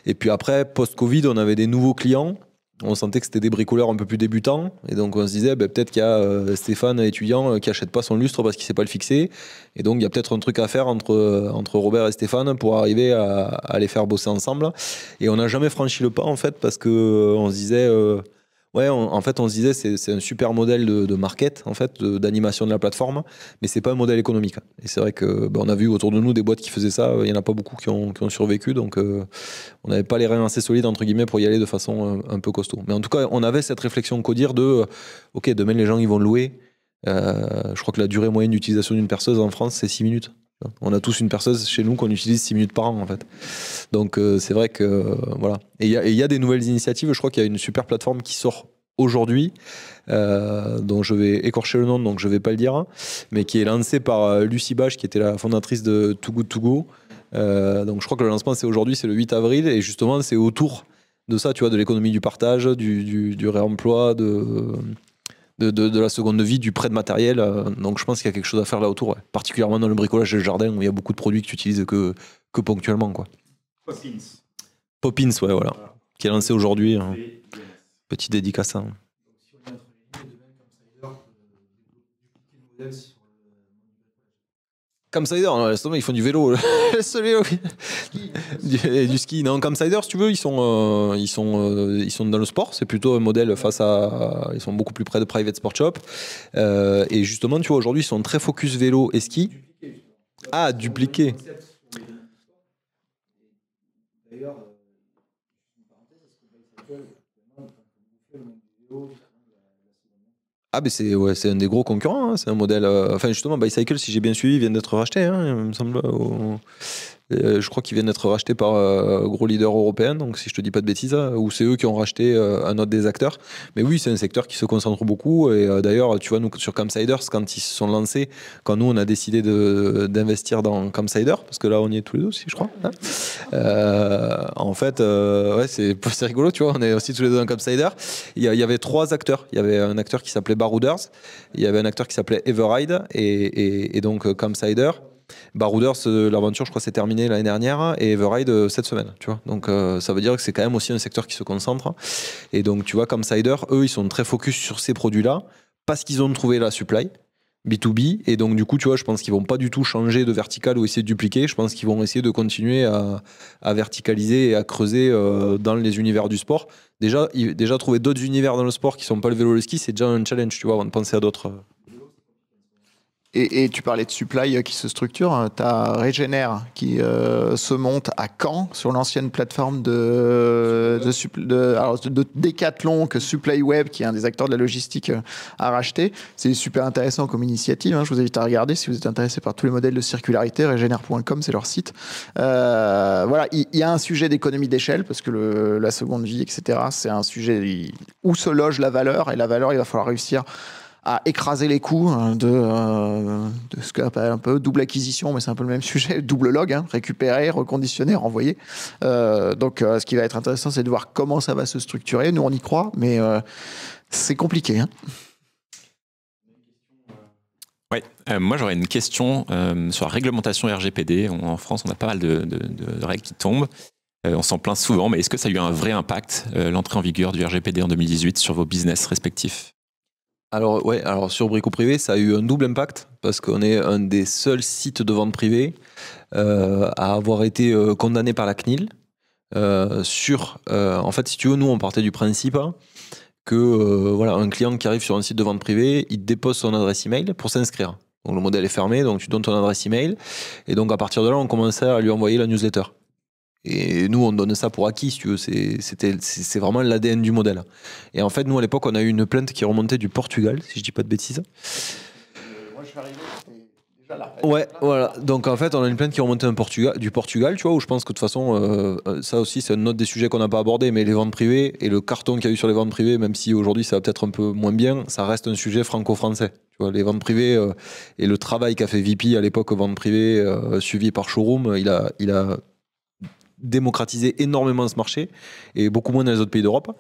Et puis après, post-Covid, on avait des nouveaux clients. On sentait que c'était des bricoleurs un peu plus débutants. Et donc, on se disait, peut-être qu'il y a Stéphane, étudiant, qui achète pas son lustre parce qu'il sait pas le fixer. Et donc, il y a peut-être un truc à faire entre Robert et Stéphane pour arriver à les faire bosser ensemble. Et on n'a jamais franchi le pas, en fait, parce que on se disait, on se disait, c'est un super modèle de market, en fait, d'animation de la plateforme, mais c'est pas un modèle économique. Et c'est vrai que on a vu autour de nous des boîtes qui faisaient ça. Il y en a pas beaucoup qui ont survécu. Donc, on n'avait pas les reins assez solides, entre guillemets, pour y aller de façon un peu costaud. Mais en tout cas, on avait cette réflexion codir de OK, demain, les gens, ils vont louer. Je crois que la durée moyenne d'utilisation d'une perceuse en France, c'est 6 minutes. On a tous une perceuse chez nous qu'on utilise 6 minutes par an, en fait. Donc, c'est vrai que, voilà. Et il y a des nouvelles initiatives. Je crois qu'il y a une super plateforme qui sort aujourd'hui, dont je vais écorcher le nom, donc je vais pas le dire, mais qui est lancée par Lucie Bach, qui était la fondatrice de Too Good To Go. Donc je crois que le lancement c'est aujourd'hui, c'est le 8 avril, et justement c'est autour de ça, tu vois, de l'économie du partage, du réemploi, de la seconde vie, du prêt de matériel. Donc je pense qu'il y a quelque chose à faire là autour, ouais. Particulièrement dans le bricolage et le jardin où il y a beaucoup de produits que tu utilises que ponctuellement, quoi. Poppins, ouais, voilà. Qui est lancé aujourd'hui. Hein. Petite dédicace. Hein. Campsider, ils font du vélo. du ski. Non, Campsider, si tu veux, ils sont dans le sport. C'est plutôt un modèle ils sont beaucoup plus près de Private Sport Shop. Et justement, tu vois, aujourd'hui, ils sont très focus vélo et ski. Ah, dupliqué. D'ailleurs, ah, mais c'est un des gros concurrents, hein. C'est un modèle. Enfin, justement, Bicycle, si j'ai bien suivi, vient d'être racheté, hein, il me semble. Je crois qu'ils viennent d'être rachetés par un gros leader européen, donc si je te dis pas de bêtises, ou c'est eux qui ont racheté un autre des acteurs. Mais oui, c'est un secteur qui se concentre beaucoup. Et d'ailleurs, tu vois, nous, sur Campsiders, quand ils se sont lancés, quand nous, on a décidé d'investir dans Campsider, parce que là, on y est tous les deux aussi, je crois. Hein, en fait, ouais, c'est rigolo, tu vois, on est aussi tous les deux dans Campsider. Il y avait 3 acteurs. Il y avait un acteur qui s'appelait Barouders, il y avait un acteur qui s'appelait Everride, et donc Campsider. Barouders, l'aventure, je crois, s'est terminée l'année dernière, et Everride cette semaine, tu vois. Donc, ça veut dire que c'est quand même aussi un secteur qui se concentre. Et donc, tu vois, Campsider, eux, ils sont très focus sur ces produits-là parce qu'ils ont trouvé la supply B2B. Et donc, du coup, tu vois, je pense qu'ils vont pas du tout changer de vertical ou essayer de dupliquer. Je pense qu'ils vont essayer de continuer à verticaliser et à creuser dans les univers du sport. Déjà trouver d'autres univers dans le sport qui sont pas le vélo, le ski, c'est déjà un challenge, tu vois, avant de penser à d'autres. Et tu parlais de supply qui se structure. Tu as Regener qui se monte à Caen sur l'ancienne plateforme de Decathlon que Supply Web, qui est un des acteurs de la logistique, a racheté. C'est super intéressant comme initiative. Hein. Je vous invite à regarder si vous êtes intéressé par tous les modèles de circularité. Regener.com, c'est leur site. Voilà, il y a un sujet d'économie d'échelle parce que la seconde vie, etc., c'est un sujet où se loge la valeur. Et la valeur, il va falloir réussir à écraser les coûts de ce qu'on appelle un peu double acquisition, mais c'est un peu le même sujet, double log, hein, récupérer, reconditionner, renvoyer. Donc, ce qui va être intéressant, c'est de voir comment ça va se structurer. Nous, on y croit, mais c'est compliqué. Hein. Oui, moi j'aurais une question sur la réglementation RGPD. En France, on a pas mal de règles qui tombent. On s'en plaint souvent, mais est-ce que ça a eu un vrai impact, l'entrée en vigueur du RGPD en 2018, sur vos business respectifs ? Alors sur Brico Privé, ça a eu un double impact parce qu'on est un des seuls sites de vente privée à avoir été condamné par la CNIL en fait, si tu veux, nous on partait du principe que voilà, un client qui arrive sur un site de vente privée, il dépose son adresse email pour s'inscrire. Donc le modèle est fermé, donc tu donnes ton adresse email et donc à partir de là, on commençait à lui envoyer la newsletter. Et nous, on donne ça pour acquis, si tu veux. C'est vraiment l'ADN du modèle. Et en fait, nous, à l'époque, on a eu une plainte qui remontait du Portugal, si je dis pas de bêtises. Moi, je suis arrivé, c'était déjà là. Ouais, voilà. Donc, en fait, on a une plainte qui remontait du Portugal, tu vois, où je pense que de toute façon, ça aussi, c'est un autre des sujets qu'on n'a pas abordé, mais les ventes privées et le carton qu'il y a eu sur les ventes privées, même si aujourd'hui, ça va peut-être un peu moins bien, ça reste un sujet franco-français. Tu vois, les ventes privées et le travail qu'a fait VP à l'époque aux ventes privées, suivi par Showroom, il a démocratiser énormément ce marché et beaucoup moins dans les autres pays d'Europe.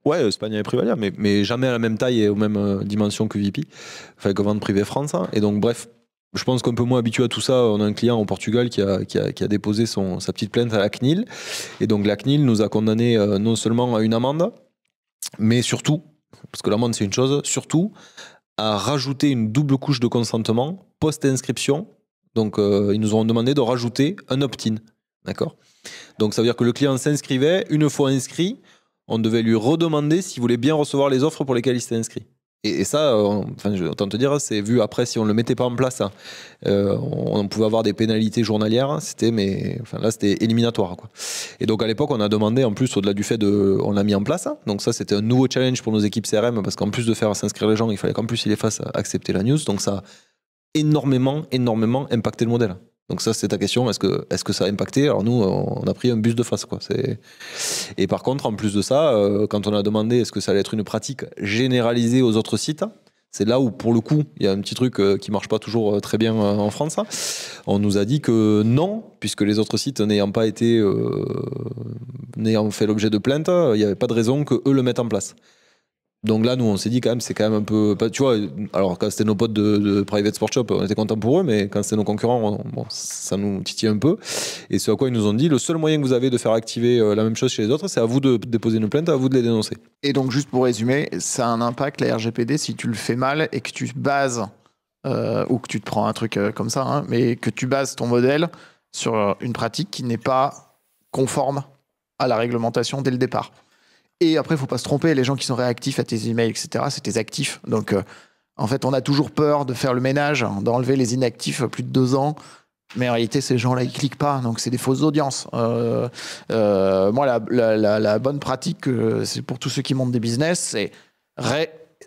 Ouais, Espagne et Privalia, mais jamais à la même taille et aux mêmes dimensions que VP, enfin que Vente Privée France. Et donc, bref, je pense qu'un peu moins habitué à tout ça, on a un client au Portugal qui a déposé sa petite plainte à la CNIL. Et donc, la CNIL nous a condamné non seulement à une amende, mais surtout, parce que l'amende c'est une chose, surtout à rajouter une double couche de consentement post-inscription. Donc, ils nous ont demandé de rajouter un opt-in. D'accord ? Donc, ça veut dire que le client s'inscrivait. Une fois inscrit, on devait lui redemander s'il voulait bien recevoir les offres pour lesquelles il s'était inscrit. Et ça, autant te dire, c'est vu après, si on ne le mettait pas en place, on pouvait avoir des pénalités journalières. Là, c'était éliminatoire, quoi. Et donc, à l'époque, on a demandé, en plus, au-delà du fait on l'a mis en place. Donc, ça, c'était un nouveau challenge pour nos équipes CRM, parce qu'en plus de faire s'inscrire les gens, il fallait qu'en plus, ils les fassent accepter la news. Donc, ça a énormément impacté le modèle. Donc ça, c'est ta question. Est-ce que ça a impacté ? Alors nous, on a pris un bus de face, quoi. Et par contre, en plus de ça, quand on a demandé est-ce que ça allait être une pratique généralisée aux autres sites, c'est là où, pour le coup, il y a un petit truc qui marche pas toujours très bien en France. On nous a dit que non, puisque les autres sites n'ayant fait l'objet de plainte, il n'y avait pas de raison que eux le mettent en place. Donc là, nous, on s'est dit quand même, c'est quand même un peu... Tu vois, alors quand c'était nos potes de Private Sport Shop, on était contents pour eux, mais quand c'était nos concurrents, ça nous titillait un peu. Et ce à quoi ils nous ont dit, le seul moyen que vous avez de faire activer la même chose chez les autres, c'est à vous de déposer une plainte, à vous de les dénoncer. Et donc, juste pour résumer, ça a un impact, la RGPD, si tu le fais mal et que tu bases, ou que tu te prends un truc comme ça, hein, mais que tu bases ton modèle sur une pratique qui n'est pas conforme à la réglementation dès le départ. Et après, il ne faut pas se tromper, les gens qui sont réactifs à tes emails, etc., c'est tes actifs. Donc, en fait, on a toujours peur de faire le ménage, d'enlever les inactifs plus de 2 ans. Mais en réalité, ces gens-là, ils ne cliquent pas. Donc, c'est des fausses audiences. Moi, la bonne pratique, c'est pour tous ceux qui montent des business, c'est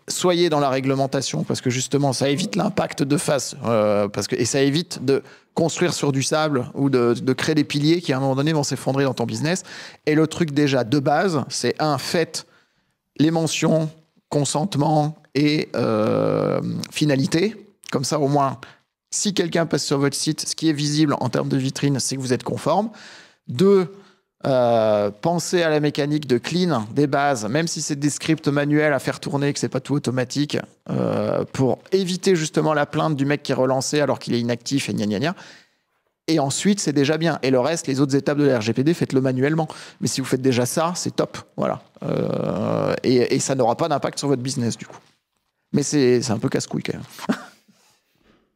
soyez dans la réglementation parce que justement ça évite l'impact de face et ça évite de construire sur du sable ou de créer des piliers qui à un moment donné vont s'effondrer dans ton business. Et le truc déjà de base, c'est faites les mentions consentement et finalité. Comme ça au moins, si quelqu'un passe sur votre site, ce qui est visible en termes de vitrine, c'est que vous êtes conforme. 2, pensez à la mécanique de clean des bases, même si c'est des scripts manuels à faire tourner, que c'est pas tout automatique, pour éviter justement la plainte du mec qui est relancé alors qu'il est inactif et gna gna gna. Et ensuite, c'est déjà bien. Et le reste, les autres étapes de la RGPD, faites-le manuellement. Mais si vous faites déjà ça, c'est top. Voilà. Et ça n'aura pas d'impact sur votre business du coup. Mais c'est un peu casse-couille quand même.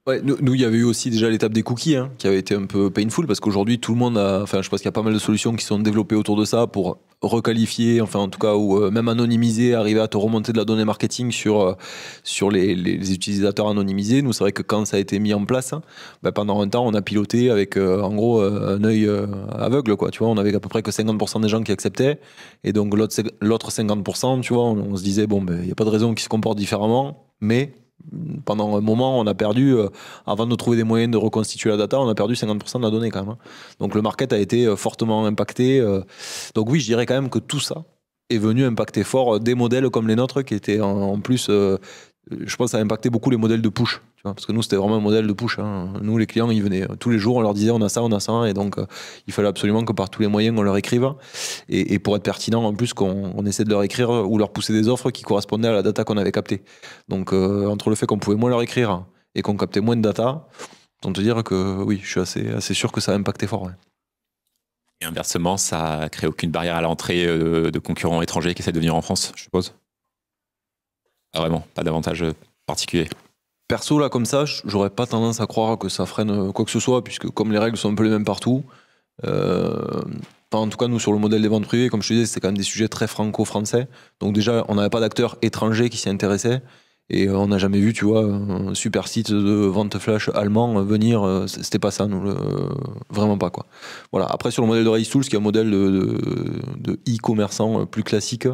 Ouais, nous, il y avait eu aussi déjà l'étape des cookies qui avait été un peu painful parce qu'aujourd'hui, tout le monde je pense qu'il y a pas mal de solutions qui sont développées autour de ça pour requalifier, enfin en tout cas, ou même anonymiser, arriver à te remonter de la donnée marketing sur les utilisateurs anonymisés. Nous, c'est vrai que quand ça a été mis en place, pendant un temps, on a piloté avec en gros un œil aveugle, quoi. Tu vois, on avait à peu près que 50% des gens qui acceptaient et donc l'autre 50%, tu vois, on se disait, bon, il n'y a pas de raison qu'ils se comportent différemment, mais pendant un moment, on a perdu, avant de trouver des moyens de reconstituer la data, on a perdu 50% de la donnée quand même. Donc le market a été fortement impacté. Donc oui, je dirais quand même que tout ça est venu impacter fort des modèles comme les nôtres qui étaient en plus, je pense que ça a impacté beaucoup les modèles de push. Tu vois, parce que nous, c'était vraiment un modèle de push. Nous, les clients, ils venaient tous les jours, on leur disait on a ça, et donc il fallait absolument que par tous les moyens, on leur écrive. Et pour être pertinent, en plus, qu'on essaie de leur écrire ou leur pousser des offres qui correspondaient à la data qu'on avait captée. Donc, entre le fait qu'on pouvait moins leur écrire et qu'on captait moins de data, on te dire que oui, je suis assez sûr que ça a impacté fort. Ouais. Et inversement, ça crée aucune barrière à l'entrée de concurrents étrangers qui essaient de venir en France, je suppose. Pas vraiment, pas d'avantage particulier. Perso, là, comme ça, j'aurais pas tendance à croire que ça freine quoi que ce soit, puisque comme les règles sont un peu les mêmes partout, en tout cas, nous, sur le modèle des ventes privées, comme je te disais, c'est quand même des sujets très franco-français. Donc déjà, on n'avait pas d'acteurs étrangers qui s'y intéressaient. Et on n'a jamais vu, tu vois, un super site de vente flash allemand venir. C'était pas ça, nous, vraiment pas, quoi. Voilà. Après, sur le modèle de Race-Tools, qui est un modèle de e-commerçant plus classique,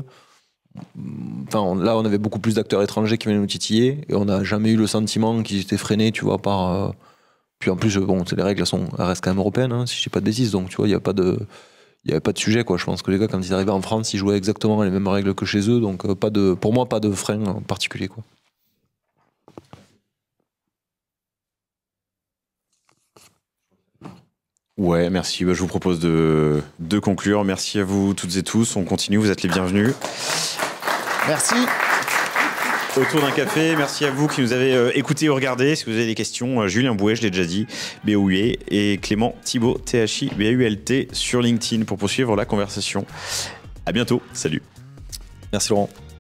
enfin, là, on avait beaucoup plus d'acteurs étrangers qui venaient nous titiller et on n'a jamais eu le sentiment qu'ils étaient freinés, tu vois, par. Puis en plus, bon, les règles, elles restent quand même européennes, si je dis pas de bêtises. Donc, tu vois, il n'y avait pas de sujet, quoi. Je pense que les gars, quand ils arrivaient en France, ils jouaient exactement les mêmes règles que chez eux. Donc, pour moi, pas de frein en particulier, quoi. Ouais, merci. Je vous propose de conclure. Merci à vous toutes et tous. On continue, vous êtes les bienvenus. Merci. Autour d'un café, merci à vous qui nous avez écoutés ou regardés. Si vous avez des questions, Julien Bouet, je l'ai déjà dit, B-O-U-E, et Clément Thibault, T-H-I-B-A-U-L-T, sur LinkedIn pour poursuivre la conversation. À bientôt. Salut. Merci Laurent.